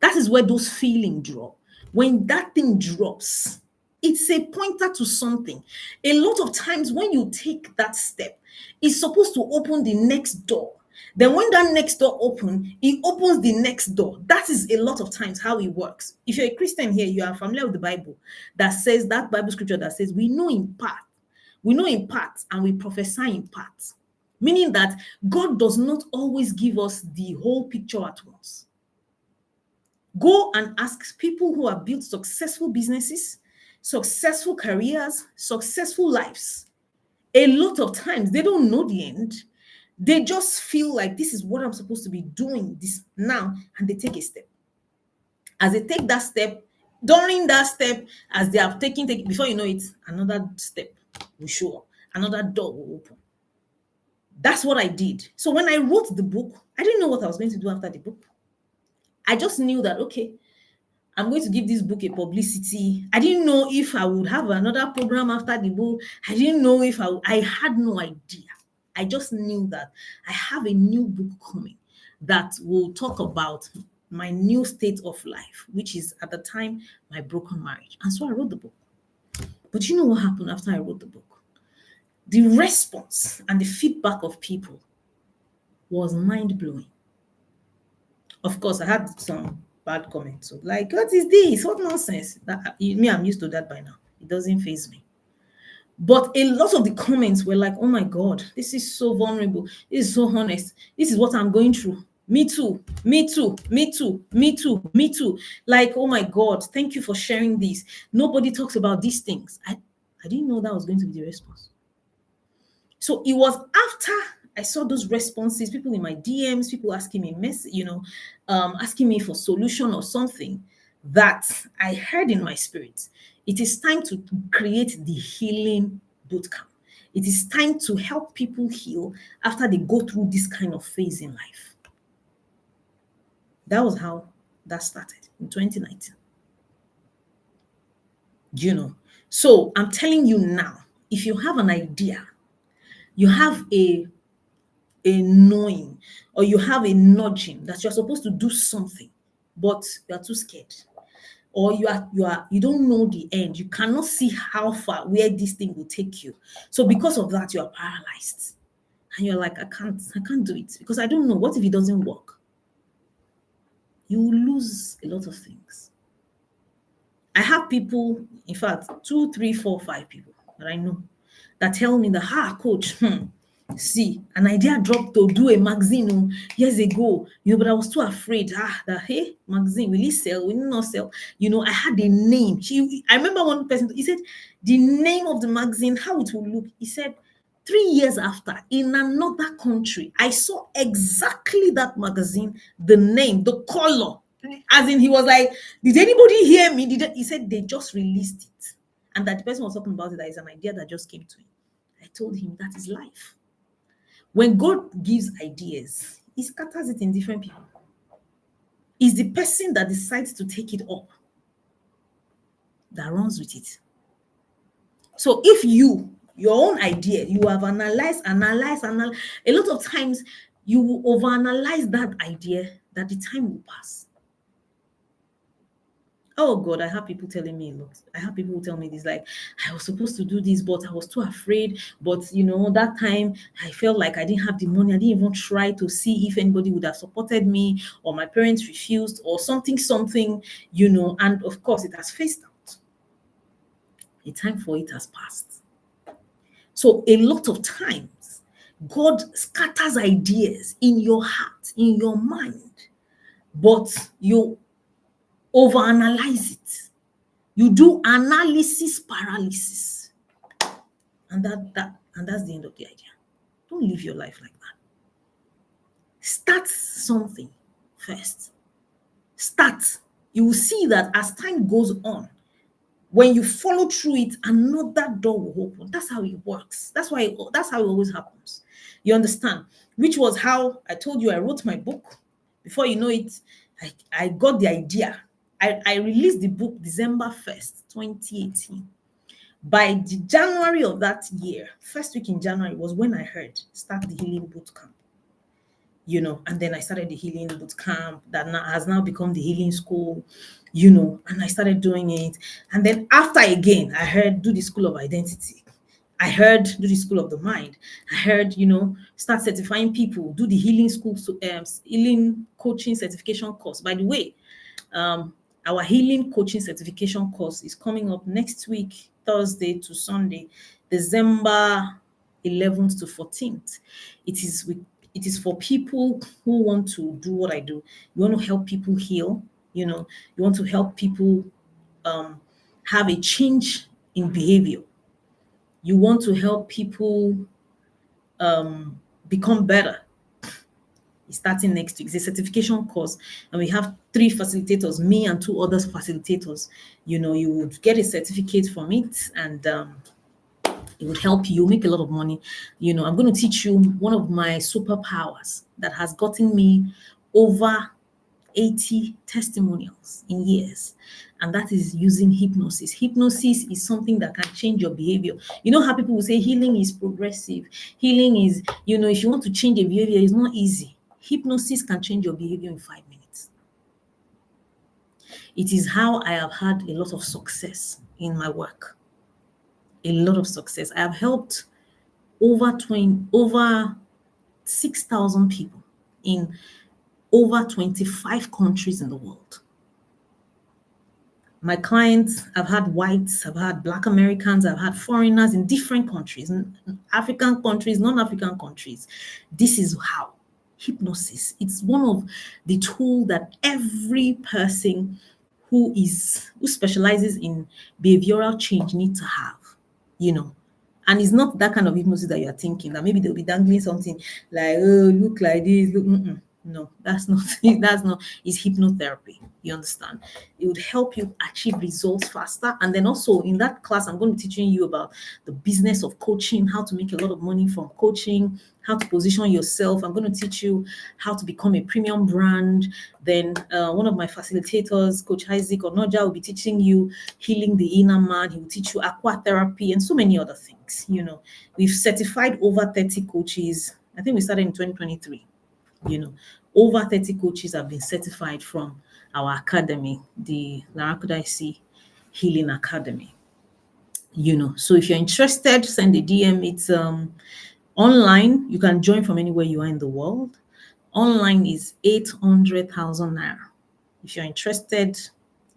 That is where those feelings drop. When that thing drops, it's a pointer to something. A lot of times when you take that step, it's supposed to open the next door. Then when that next door opens, it opens the next door. That is a lot of times how it works. If you're a Christian here, you are familiar with the Bible that says, that Bible scripture that says, we know in part. We know in part and we prophesy in part. Meaning that God does not always give us the whole picture at once. Go and ask people who have built successful businesses, successful careers, successful lives. A lot of times they don't know the end. They just feel like this is what I'm supposed to be doing this now, and they take a step. As they take that step, during that step, as they have taken, before you know it, another step will show up, another door will open. That's what I did. So when I wrote the book, I didn't know what I was going to do after the book. I just knew that, okay, I'm going to give this book a publicity. I didn't know if I would have another program after the book. I didn't know if I had no idea. I just knew that I have a new book coming that will talk about my new state of life, which is at the time my broken marriage. And so I wrote the book. But you know what happened after I wrote the book? The response and the feedback of people was mind-blowing. Of course, I had some bad comments. So, like, what is this? What nonsense? I'm used to that by now. It doesn't faze me. But a lot of the comments were like, oh my God, this is so vulnerable. This is so honest. This is what I'm going through. Me too. Me too. Me too. Me too. Me too. Like, oh my God, thank you for sharing this. Nobody talks about these things. I didn't know that was going to be the response. So it was after I saw those responses, people in my DMs, people asking me asking me for solution or something, that I heard in my spirit, it is time to create the healing bootcamp. It is time to help people heal after they go through this kind of phase in life. That was how that started in 2019. So I'm telling you now, if you have an idea, you have a knowing, or you have a nudging that you're supposed to do something, but you're too scared, or you don't know the end. You cannot see how far, where this thing will take you. So because of that, you are paralyzed, and you're like, I can't do it because I don't know. What if it doesn't work? You will lose a lot of things. I have people, in fact, 2, 3, 4, 5 people that I know that tell me that, coach, see, an idea dropped to do a magazine years ago, but I was too afraid. Hey, magazine, will it sell? Will it not sell? I had a name. I remember one person, he said, the name of the magazine, how it will look. He said, 3 years after, in another country, I saw exactly that magazine, the name, the color. As in, he was like, did anybody hear me? He said, they just released it. And that the person was talking about it, that is an idea that just came to him. I told him, that is life. When God gives ideas, he scatters it in different people. It's the person that decides to take it up that runs with it. So if your own idea, you have analyzed, a lot of times you will overanalyze that idea that the time will pass. Oh God, I have people telling me a lot. I have people who tell me this, like, I was supposed to do this, but I was too afraid. But that time I felt like I didn't have the money. I didn't even try to see if anybody would have supported me, or my parents refused, or something, and of course it has phased out. The time for it has passed. So a lot of times, God scatters ideas in your heart, in your mind, but you overanalyze it. You do analysis paralysis, and that's the end of the idea. Don't live your life like that. Start something first. Start. You will see that as time goes on, when you follow through it, another door will open. That's how it works. That's how it always happens. You understand? Which was how I told you I wrote my book. Before you know it, I got the idea. I released the book December 1st, 2018. By the January of that year, first week in January, was when I heard start the healing boot camp. And then I started the healing boot camp that has now become the healing school, and I started doing it. And then after again, I heard do the school of identity. I heard do the school of the mind. I heard, start certifying people, do the healing school, healing coaching certification course. By the way, our healing coaching certification course is coming up next week, Thursday to Sunday, December 11th to 14th. It is for people who want to do what I do. You want to help people heal, you want to help people have a change in behavior. You want to help people become better. It's starting next week. It's a certification course, and we have 3 facilitators, me and 2 other facilitators. You would get a certificate from it, and it would help you make a lot of money. I'm going to teach you one of my superpowers that has gotten me over 80 testimonials in years, and that is using hypnosis. Hypnosis is something that can change your behavior. You know how people will say healing is progressive. Healing is, if you want to change a behavior, it's not easy. Hypnosis can change your behavior in 5 minutes. It is how I have had a lot of success in my work. A lot of success. I have helped over 6,000 people in over 25 countries in the world. My clients, I've had whites, I've had Black Americans, I've had foreigners in different countries, African countries, non-African countries. This is how hypnosis, it's one of the tools that every person who specializes in behavioral change need to have, And it's not that kind of hypnosis that you're thinking, that maybe they'll be dangling something like, oh, look like this, look. No, that's not it's hypnotherapy. You understand? It would help you achieve results faster. And then also in that class, I'm going to be teaching you about the business of coaching, how to make a lot of money from coaching, how to position yourself. I'm going to teach you how to become a premium brand. Then one of my facilitators, Coach Isaac Onoja, will be teaching you healing the inner man. He will teach you aqua therapy and so many other things. We've certified over 30 coaches. I think we started in 2023. Over 30 coaches have been certified from our academy, the Lara Kudaisi Healing Academy. So if you're interested, send a DM. It's online. You can join from anywhere you are in the world. Online is 800,000 naira. If you're interested,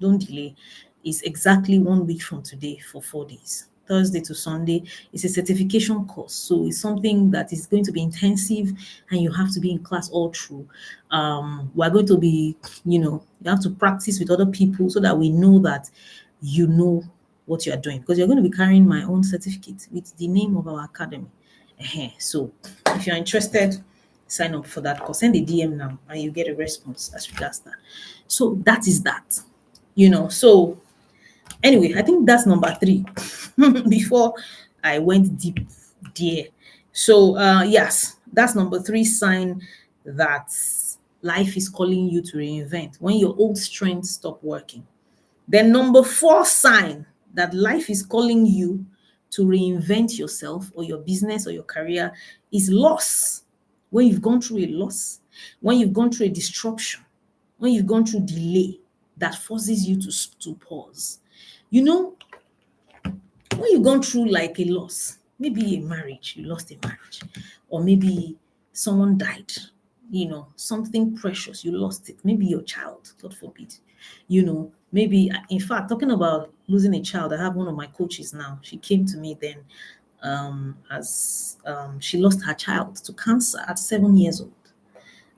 don't delay. It's exactly 1 week from today for 4 days. Thursday to Sunday. It's a certification course. So it's something that is going to be intensive and you have to be in class all through. We're going to be, you have to practice with other people so that we know that you know what you are doing, because you're going to be carrying my own certificate with the name of our academy. So if you're interested, sign up for that course. Send a DM now and you get a response as regards that. So that is that. So anyway, I think that's number 3 before I went deep there. So yes, that's number 3 sign that life is calling you to reinvent, when your old strengths stop working. Then number 4 sign that life is calling you to reinvent yourself or your business or your career is loss. When you've gone through a loss, when you've gone through a disruption, when you've gone through delay, that forces you to pause. You know, when you've gone through like a loss, maybe a marriage, you lost a marriage, or maybe someone died, something precious, you lost it, maybe your child, God forbid, maybe, in fact, talking about losing a child, I have one of my coaches now. She came to me then as she lost her child to cancer at 7 years old,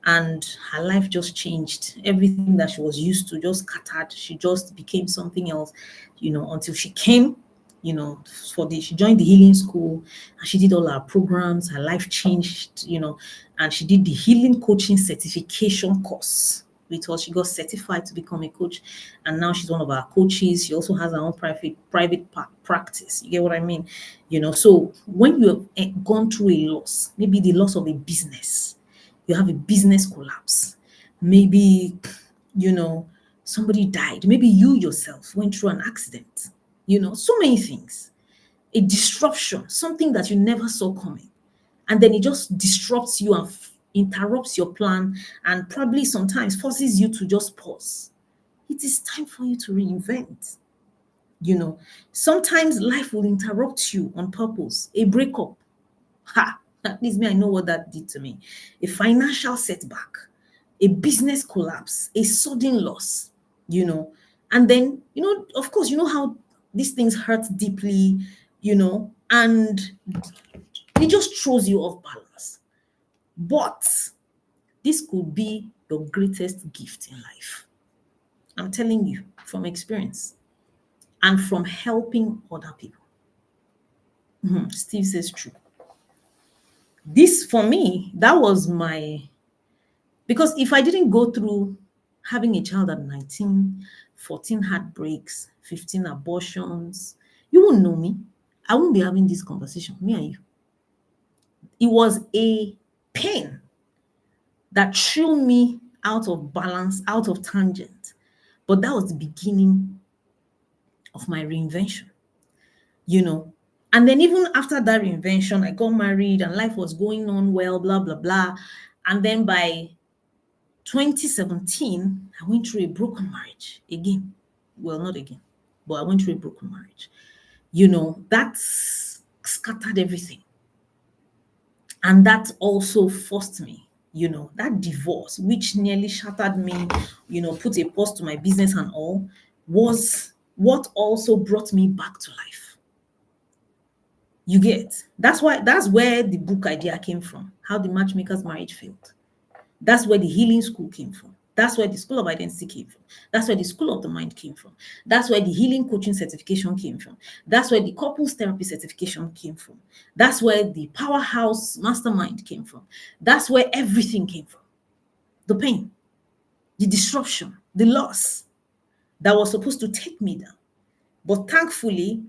and her life just changed. Everything that she was used to just scattered. She just became something else, until she came, she joined the healing school, and she did all her programs. Her life changed, and she did the healing coaching certification course with us. She got certified to become a coach, and now she's one of our coaches. She also has her own practice. You get what I mean? So when you have gone through a loss, maybe the loss of a business, you have a business collapse. Maybe, somebody died. Maybe you yourself went through an accident. So many things. A disruption, something that you never saw coming. And then it just disrupts you and interrupts your plan, and probably sometimes forces you to just pause. It is time for you to reinvent. Sometimes life will interrupt you on purpose. A breakup, ha, at least me, I know what that did to me. A financial setback, a business collapse, a sudden loss, and then, of course, how these things hurt deeply, and it just throws you off balance. But this could be your greatest gift in life. I'm telling you from experience and from helping other people. Steve says true. This, for me, that was because if I didn't go through having a child at 19, 14 heartbreaks, 15 abortions, you won't know me. I won't be having this conversation, me and you. It was a pain that threw me out of balance, out of tangent. But that was the beginning of my reinvention, And then even after that reinvention, I got married and life was going on well, blah, blah, blah. And then by 2017, I went through a broken marriage again. Well, not again, but I went through a broken marriage. That scattered everything. And that also forced me, that divorce, which nearly shattered me, put a pause to my business and all, was what also brought me back to life. You get? That's where the book idea came from, How the Matchmaker's Marriage Failed. That's where the healing school came from. That's where the School of Identity came from. That's where the School of the Mind came from. That's where the healing coaching certification came from. That's where the couples therapy certification came from. That's where the powerhouse mastermind came from. That's where everything came from. The pain, the disruption, the loss that was supposed to take me down. But thankfully,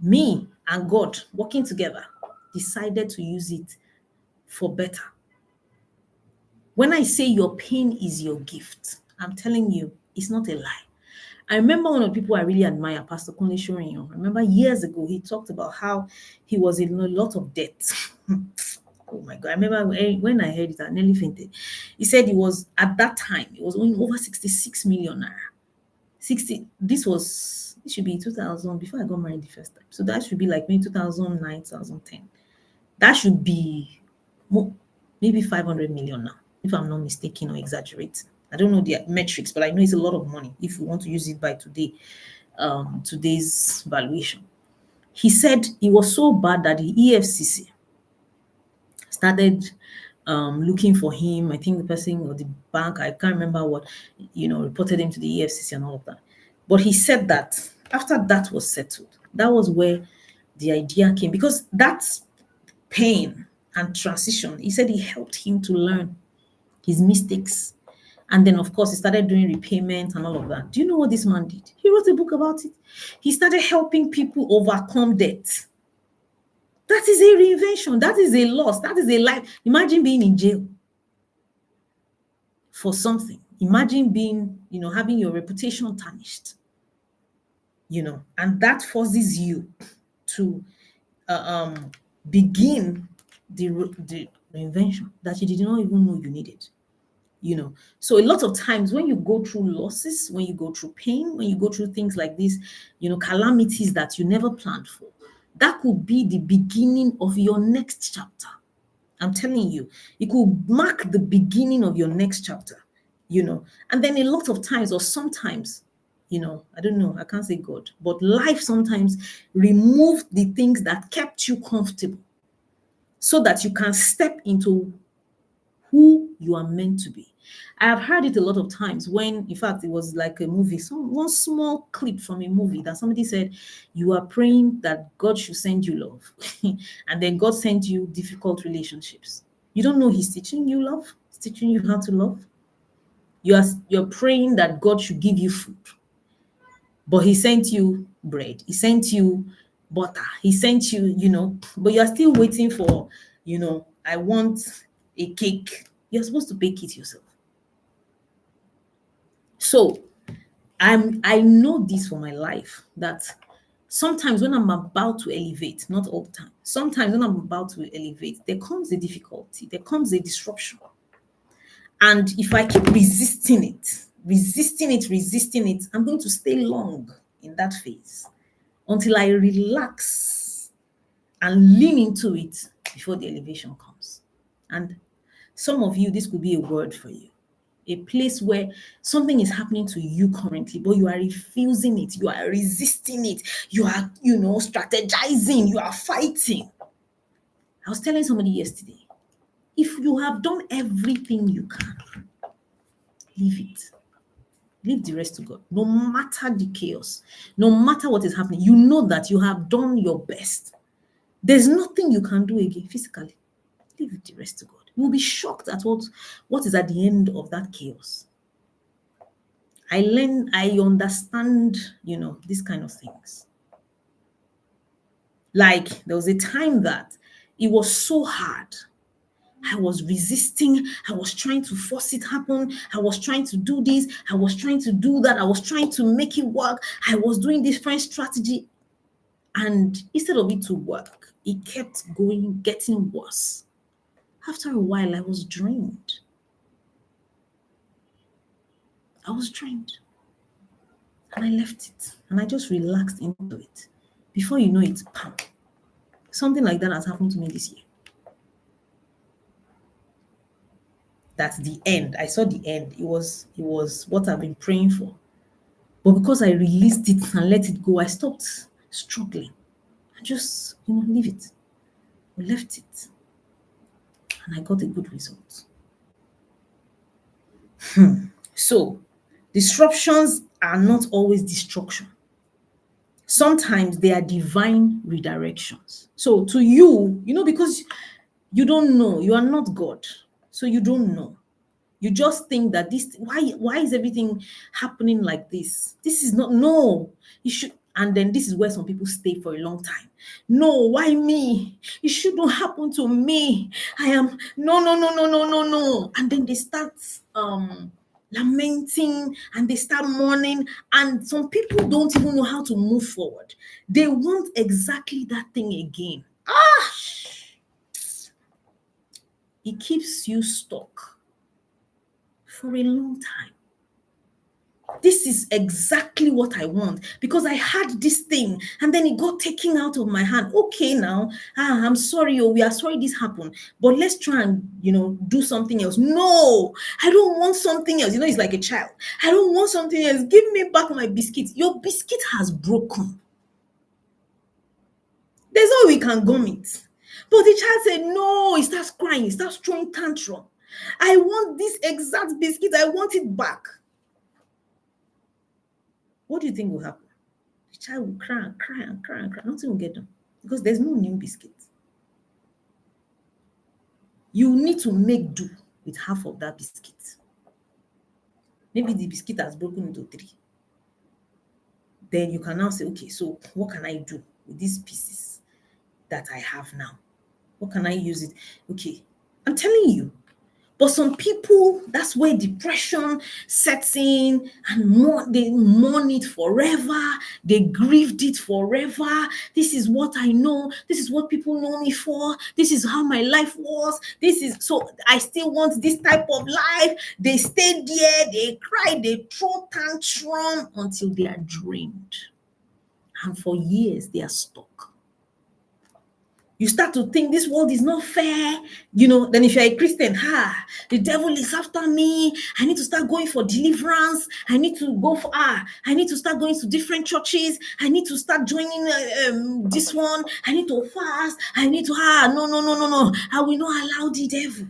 me and God working together decided to use it for better. When I say your pain is your gift, I'm telling you, it's not a lie. I remember one of the people I really admire, Pastor Kunle Shorinyo. I remember years ago, he talked about how he was in a lot of debt. Oh my God. I remember when I heard it, I nearly fainted. He said he was, at that time, he was owing over 66 million naira. This should be 2000, before I got married the first time. So that should be like maybe 2009, 2010. That should be maybe 500 million now, if I'm not mistaken or exaggerating. I don't know the metrics, but I know it's a lot of money if we want to use it by today's valuation. He said it was so bad that the EFCC started looking for him. I think the person or the bank, I can't remember what, reported him to the EFCC and all of that. But he said that after that was settled, that was where the idea came, because that's pain and transition. He said it helped him to learn his mistakes. And then, of course, he started doing repayment and all of that. Do you know what this man did? He wrote a book about it. He started helping people overcome debt. That is a reinvention. That is a loss. That is a life. Imagine being in jail for something. Imagine being, having your reputation tarnished, and that forces you to begin the reinvention that you did not even know you needed. So a lot of times when you go through losses, when you go through pain, when you go through things like this, calamities that you never planned for, that could be the beginning of your next chapter. I'm telling you, it could mark the beginning of your next chapter. And then a lot of times, or sometimes, I don't know, I can't say God, but life sometimes removed the things that kept you comfortable so that you can step into who you are meant to be. I have heard it a lot of times when, in fact, it was like a movie, one small clip from a movie that somebody said, you are praying that God should send you love. And then God sent you difficult relationships. You don't know He's teaching you love, He's teaching you how to love. You're praying that God should give you food, but He sent you bread, He sent you butter, He sent you, but you're still waiting for, I want a cake. You're supposed to bake it yourself. So I know this for my life, that sometimes when I'm about to elevate, not all the time, sometimes when I'm about to elevate, there comes a difficulty, there comes a disruption. And if I keep resisting it, I'm going to stay long in that phase until I relax and lean into it before the elevation comes. And some of you, this could be a word for you. A place where something is happening to you currently, but you are refusing it, you are resisting it, you are, strategizing, you are fighting. I was telling somebody yesterday, if you have done everything you can, leave it. Leave the rest to God. No matter the chaos, no matter what is happening, you know that you have done your best. There's nothing you can do again physically. Leave the rest to God. You will be shocked at what is at the end of that chaos. I understand, these kind of things. Like there was a time that it was so hard. I was resisting. I was trying to force it happen. I was trying to do this. I was trying to do that. I was trying to make it work. I was doing different strategy. And instead of it to work, it kept going, getting worse. After a while, I was drained. I was drained. And I left it. And I just relaxed into it. Before you know it, pam. Something like that has happened to me this year. That's the end. I saw the end. It was what I've been praying for. But because I released it and let it go, I stopped struggling. I just, leave it. I left it. And I got a good result. So, disruptions are not always destruction. Sometimes they are divine redirections. So, to you, because you don't know, you are not God. So, you don't know. You just think that why is everything happening like this? This is not, no, you should. And then this is where some people stay for a long time. No, why me? It shouldn't happen to me. I am, no, no, no, no, no, no, no. And then they start lamenting and they start mourning. And some people don't even know how to move forward. They want exactly that thing again. It keeps you stuck for a long time. This is exactly what I want because I had this thing and then it got taken out of my hand. Okay, now, I'm sorry, we are sorry this happened, but let's try and, do something else. No, I don't want something else. It's like a child. I don't want something else. Give me back my biscuit. Your biscuit has broken. There's no way we can gum it. But the child said, no, he starts crying, he starts throwing tantrum. I want this exact biscuit. I want it back. What do you think will happen? The child will cry and cry and cry and cry. Nothing will get done because there's no new biscuit. You need to make do with half of that biscuit. Maybe the biscuit has broken into 3. Then you can now say, okay, so what can I do with these pieces that I have now? What can I use it? Okay, I'm telling you, But some people, that's where depression sets in, and they mourn it forever. They grieved it forever. This is what I know. This is what people know me for. This is how my life was. This is so I still want this type of life. They stay there, they cry, they throw tantrum until they are drained. And for years, they are stuck. You start to think this world is not fair. Then if you're a Christian, the devil is after me. I need to start going for deliverance. I need to I need to start going to different churches. I need to start joining this one. I need to fast. I need to, no, no, no, no, no. I will not allow the devil.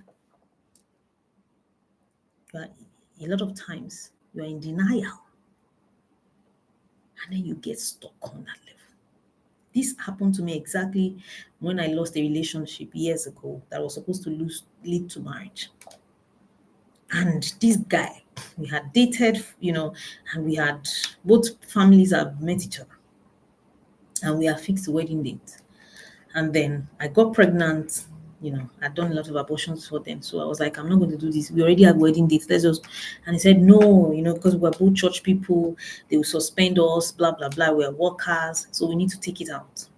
But a lot of times, you're in denial. And then you get stuck on that level. This happened to me exactly when I lost a relationship years ago that was supposed to lead to marriage. And this guy, we had dated, and we had, both families have met each other. And we have fixed the wedding date. And then I got pregnant. I'd done a lot of abortions for them. So I was like, I'm not going to do this. We already have wedding dates. Let's just. And he said, no, because we're both church people, they will suspend us, blah, blah, blah. We're workers. So we need to take it out.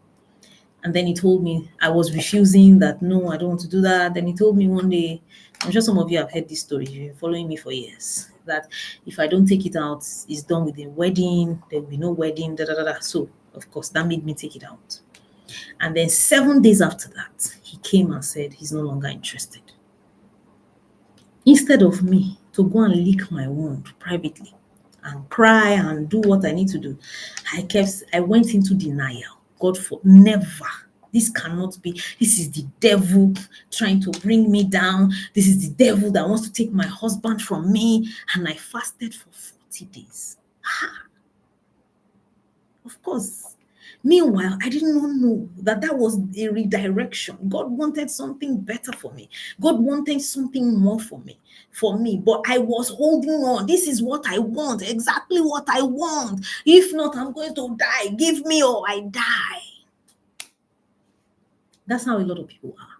And then he told me, I was refusing that, no, I don't want to do that. Then he told me one day, I'm sure some of you have heard this story. You've been following me for years, that if I don't take it out, it's done with the wedding. There will be no wedding, da, da, da, da. So, of course, that made me take it out. And then 7 days after that, he came and said he's no longer interested. Instead of me to go and lick my wound privately and cry and do what I need to do, I went into denial. God, for never. This cannot be. This is the devil trying to bring me down. This is the devil that wants to take my husband from me. And I fasted for 40 days. Of course. Meanwhile, I did not know that was a redirection. God wanted something better for me. God wanted something more for me. But I was holding on. This is what I want, exactly what I want. If not, I'm going to die. Give me or I die. That's how a lot of people are.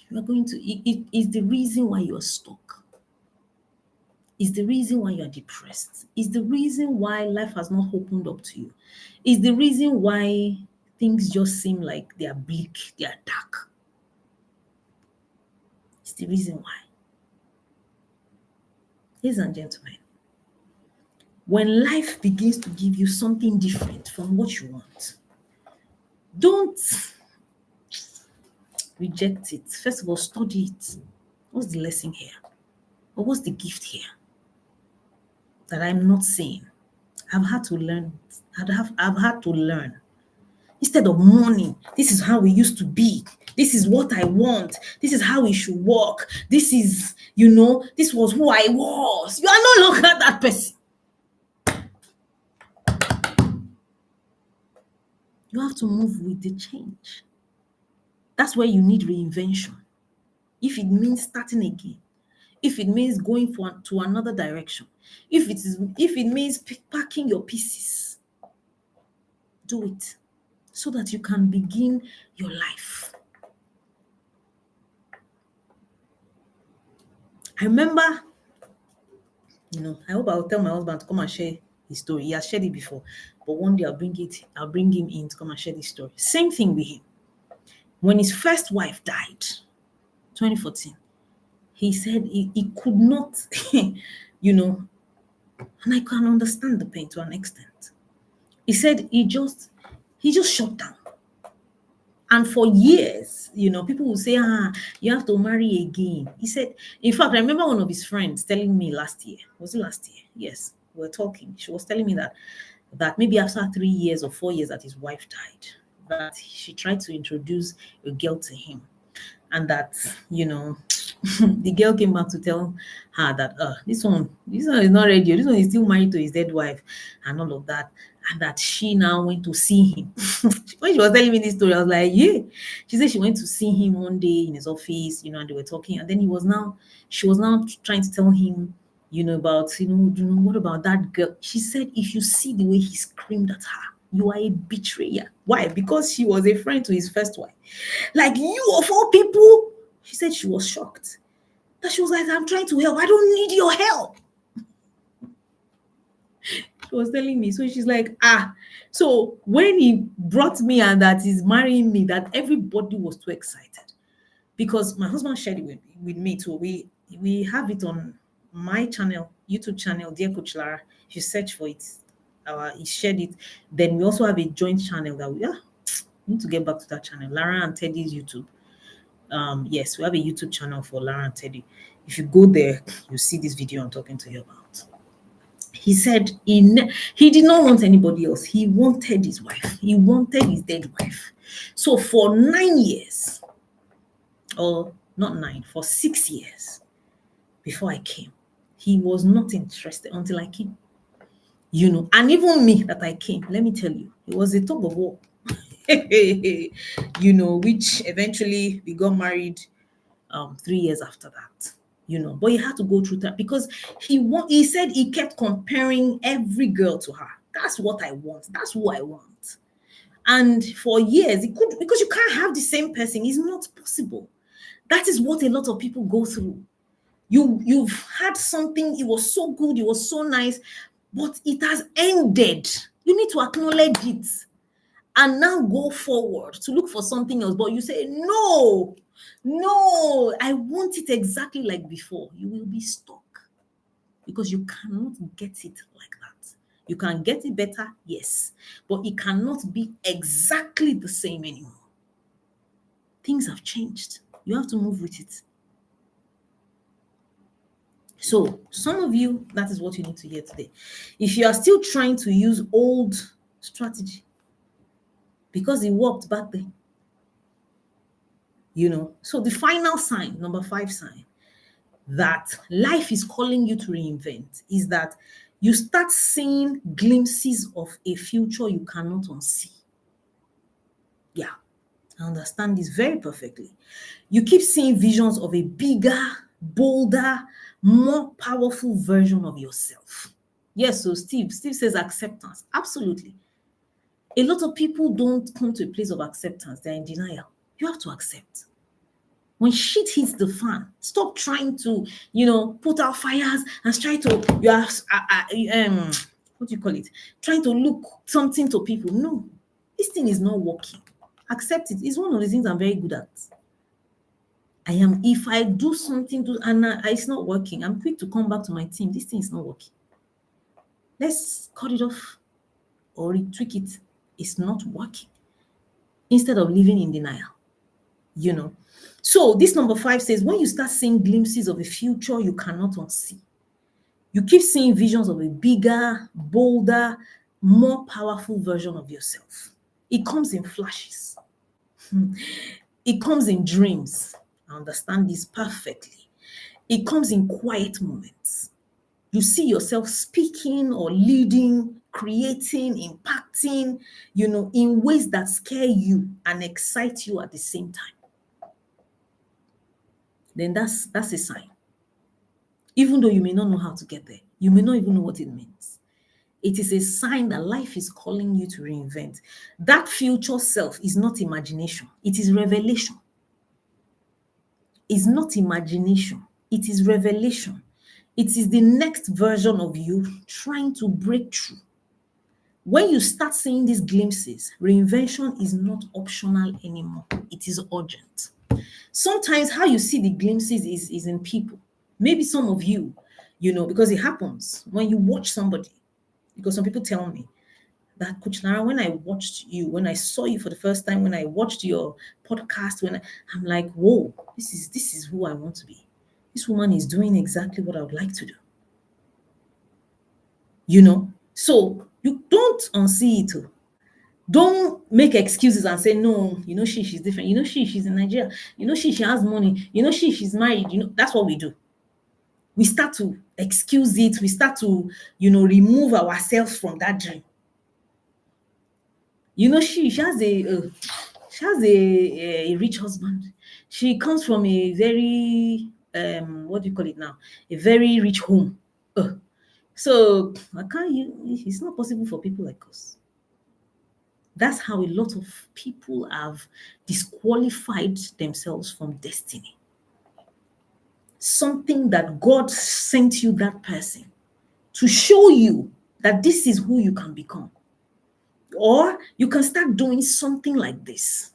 You are going to, it is the reason why you're stuck. Is the reason why you're depressed. Is the reason why life has not opened up to you. Is the reason why things just seem like they are bleak, they are dark. It's the reason why. Ladies and gentlemen, when life begins to give you something different from what you want, don't reject it. First of all, study it. What's the lesson here? Or what's the gift here that I'm not seeing? I've had to learn. I've had to learn. Instead of mourning, this is how we used to be. This is what I want. This is how it should work. This is, this was who I was. You are no longer that person. You have to move with the change. That's where you need reinvention. If it means starting again, if it means going to another direction, if it means packing your pieces, do it so that you can begin your life. I remember, I hope I'll tell my husband to come and share his story. He has shared it before, but one day I'll bring him in to come and share this story. Same thing with him. When his first wife died, 2014, he said he could not, and I can understand the pain to an extent. He said he just shut down. And for years, people will say, you have to marry again. He said, in fact, I remember one of his friends telling me last year. Was it last year? Yes, we were talking. She was telling me that maybe after 3 years or 4 years that his wife died, that she tried to introduce a girl to him. And that, the girl came back to tell her that this one is not ready. This one is still married to his dead wife and all of that. And that she now went to see him. When she was telling me this story, I was like, yeah. She said she went to see him one day in his office, and they were talking. And then she was now trying to tell him, about, what about that girl? She said, if you see the way he screamed at her, you are a betrayer. Why? Because she was a friend to his first wife. Like, you of all people, She said she was shocked. That she was like, I'm trying to help. I don't need your help. She was telling me. So she's like, so when he brought me and that he's marrying me, that everybody was too excited. Because my husband shared it with me too. We have it on my channel, YouTube channel, Dear Coach Lara. If you search for it, he shared it. Then we also have a joint channel that we need to get back to that channel, Lara and Teddy's YouTube. Yes, we have a YouTube channel for Lara and Teddy. If you go there, you see this video I'm talking to you about. He said he did not want anybody else. He wanted his wife. He wanted his dead wife. So for 9 years, or not 9, for 6 years before I came, he was not interested until I came. And even me that I came, let me tell you, it was a tug of war. Which eventually we got married 3 years after that. But he had to go through that because he said he kept comparing every girl to her. That's what I want. That's who I want. And for years, he could, because you can't have the same person. It's not possible. That is what a lot of people go through. You've had something, it was so good, it was so nice, but it has ended. You need to acknowledge it and now go forward to look for something else. But you say, no, I want it exactly like before. You will be stuck because you cannot get it like that. You can get it better, yes, but it cannot be exactly the same anymore. Things have changed. You have to move with it. So some of you, that is what you need to hear today. If you are still trying to use old strategy because it worked back then, so the final sign, number 5 sign, that life is calling you to reinvent is that you start seeing glimpses of a future you cannot unsee. Yeah, I understand this very perfectly. You keep seeing visions of a bigger, bolder, more powerful version of yourself. Yes, so Steve says acceptance. Absolutely. A lot of people don't come to a place of acceptance. They're in denial. You have to accept. When shit hits the fan, stop trying to, put out fires and try to, what do you call it? Trying to look something to people. No, this thing is not working. Accept it. It's one of the things I'm very good at. If I do something and it's not working, I'm quick to come back to my team. This thing is not working. Let's cut it off or retweak it. It's not working. Instead of living in denial, So this number 5 says, when you start seeing glimpses of a future you cannot unsee, you keep seeing visions of a bigger, bolder, more powerful version of yourself. It comes in flashes. It comes in dreams. I understand this perfectly. It comes in quiet moments. You see yourself speaking or leading, creating, impacting, in ways that scare you and excite you at the same time. Then that's a sign. Even though you may not know how to get there, you may not even know what it means. It is a sign that life is calling you to reinvent. That future self is not imagination. It is revelation. It's not imagination. It is revelation. It is the next version of you trying to break through. When you start seeing these glimpses, reinvention is not optional anymore. It is urgent. Sometimes how you see the glimpses is in people. Maybe some of you, because it happens when you watch somebody. Because some people tell me that, Coach Lara, when I watched you, when I saw you for the first time, when I watched your podcast, I'm like, whoa, this is who I want to be. This woman is doing exactly what I would like to do. So you don't unsee it. Don't make excuses and say, no, she's different. She's in Nigeria. She has money. She's married. That's what we do. We start to excuse it. We start to, remove ourselves from that dream. She has a rich husband. She comes from a very, what do you call it now? A very rich home. So it's not possible for people like us. That's how a lot of people have disqualified themselves from destiny. something that God sent you that person to show you that this is who you can become. Or you can start doing something like this.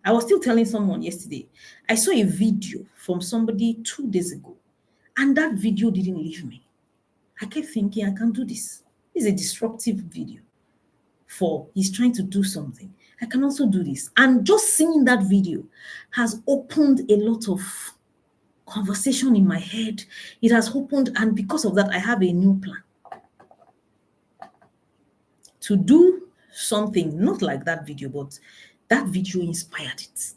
I was still telling someone yesterday, I saw a video from somebody 2 days ago, and that video didn't leave me. I kept thinking, I can do this. This is a disruptive video for he's trying to do something. I can also do this. And just seeing that video has opened a lot of conversation in my head. It has opened, and because of that, I have a new plan to do something, not like that video, but that video inspired it.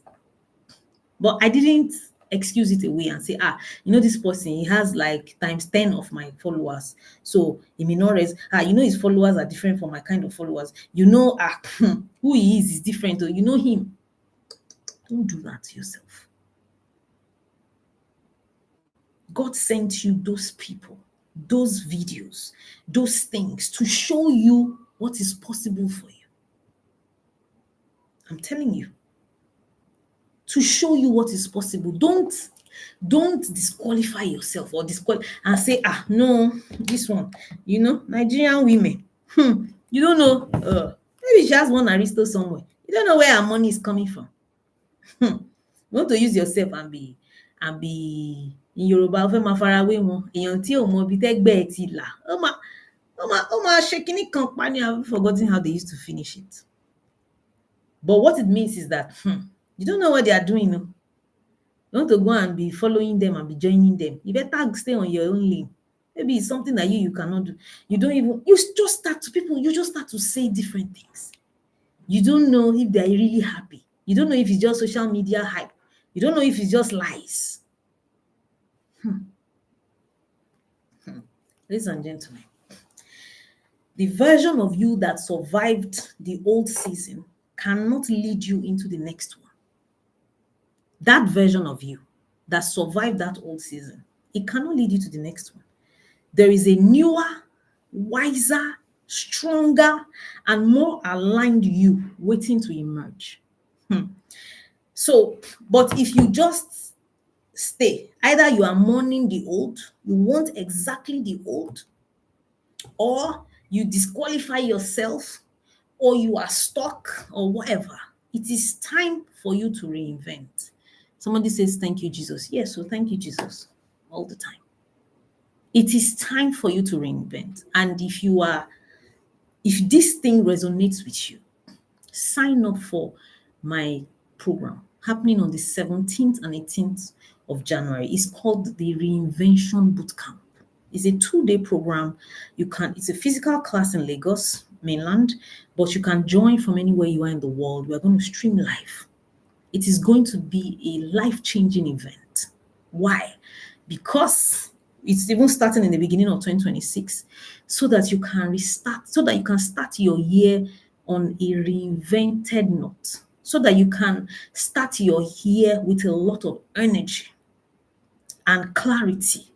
But I didn't excuse it away and say, this person, he has like times 10 of my followers. So he may not his followers are different from my kind of followers. Who he is different. Or you know him. Don't do that to yourself. God sent you those people, those videos, those things to show you what is possible for you. I'm telling you. To show you what is possible. Don't disqualify yourself or and say, no, this one, Nigerian women. You don't know. Maybe she has one aristo somewhere. You don't know where her money is coming from. You want to use yourself and be in Yoruba, fẹ́ far away wọn. Èèyàn tí ò mọ ibi tẹ́gbẹ́ ẹ̀ ti là. Ó máa ṣe kíní kan pa ni. I've forgotten how they used to finish it. But what it means is that you don't know what they are doing. No? You want to go and be following them and be joining them. You better stay on your own lane. Maybe it's something that you cannot do. You just start to say different things. You don't know if they're really happy. You don't know if it's just social media hype. You don't know if it's just lies. Ladies and gentlemen, the version of you that survived the old season cannot lead you into the next one. That version of you that survived that old season, it cannot lead you to the next one. There is a newer, wiser, stronger, and more aligned you waiting to emerge. So, but if you just stay, either you are mourning the old, you want exactly the old, or you disqualify yourself, or you are stuck, or whatever. It is time for you to reinvent. Somebody says, thank you, Jesus. Yes, so thank you, Jesus, all the time. It is time for you to reinvent. And if this thing resonates with you, sign up for my program happening on the 17th and 18th of January. It's called the Reinvention Bootcamp. It's a 2-day program. It's a physical class in Lagos, mainland, but you can join from anywhere you are in the world. We're going to stream live. It is going to be a life-changing event. Why? Because it's even starting in the beginning of 2026, so that you can restart, so that you can start your year on a reinvented note, so that you can start your year with a lot of energy and clarity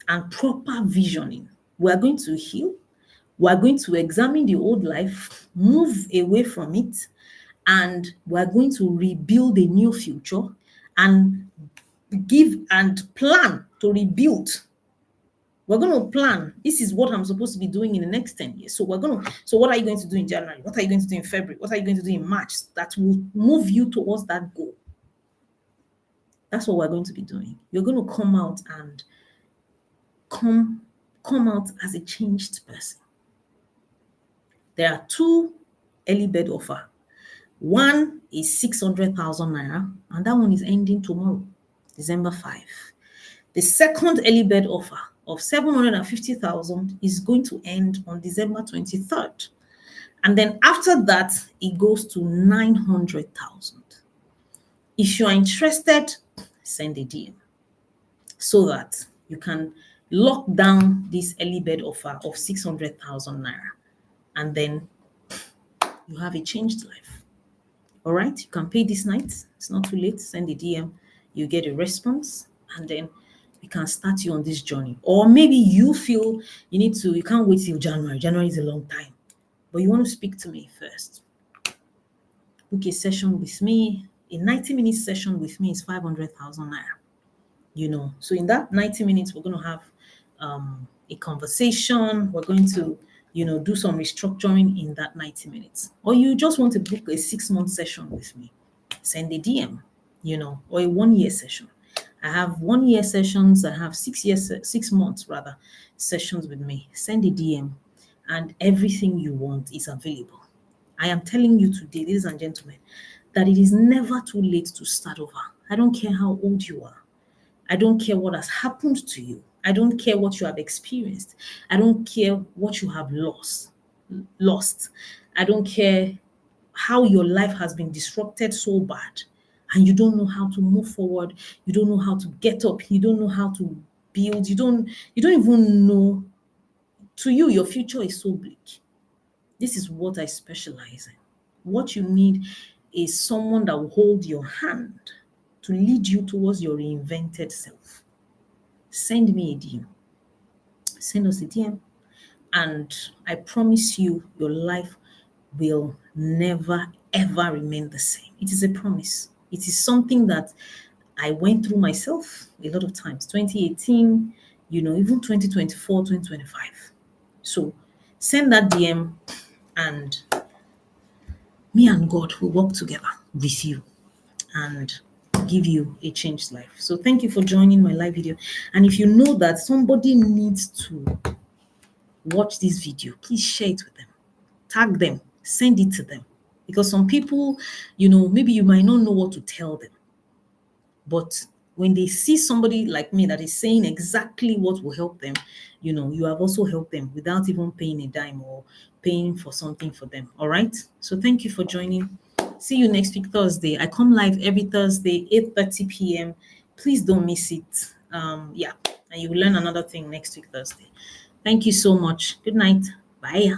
and proper visioning. We're going to heal. We're going to examine the old life, move away from it, and we're going to rebuild a new future and give and plan to rebuild. We're going to plan. This is what I'm supposed to be doing in the next 10 years. So what are you going to do in January? What are you going to do in February? What are you going to do in March that will move you towards that goal? That's what we're going to be doing. You're going to come out and come out as a changed person. There are 2 early bird offers. One is 600,000 naira, and that one is ending tomorrow, December 5. The second early bird offer of 750,000 is going to end on December 23rd. And then after that, it goes to 900,000. If you are interested, send a DM so that you can lock down this early bird offer of 600,000 naira. And then you have a changed life. All right, you can pay this night. It's not too late. Send a DM. You get a response, and then we can start you on this journey. Or maybe you feel you can't wait till January. January is a long time, but you want to speak to me first. Book a session with me, a 90-minute session with me is 500,000 naira. So in that 90 minutes, we're going to have a conversation. We're going to, do some restructuring in that 90 minutes. Or you just want to book a 6-month session with me, send a DM, or a 1-year session. I have 1-year sessions. I have 6 months rather sessions with me. Send a DM, and everything you want is available. I am telling you today, ladies and gentlemen, that it is never too late to start over. I don't care how old you are. I don't care what has happened to you. I don't care what you have experienced. I don't care what you have lost. I don't care how your life has been disrupted so bad and you don't know how to move forward. You don't know how to get up. You don't know how to build. You don't even know. To you, your future is so bleak. This is what I specialize in. What you need is someone that will hold your hand to lead you towards your reinvented self. Send me a DM. Send us a DM. And I promise you, your life will never, ever remain the same. It is a promise. It is something that I went through myself a lot of times. 2018, even 2024, 2025. So send that DM, and me and God will work together with you and give you a changed life. So thank you for joining my live video. And if you know that somebody needs to watch this video, please share it with them. Tag them, send it to them. Because some people, maybe you might not know what to tell them. But when they see somebody like me that is saying exactly what will help them, you have also helped them without even paying a dime or paying for something for them. All right. So thank you for joining. See you next week, Thursday. I come live every Thursday, 8:30 p.m. Please don't miss it. Yeah. And you will learn another thing next week, Thursday. Thank you so much. Good night. Bye.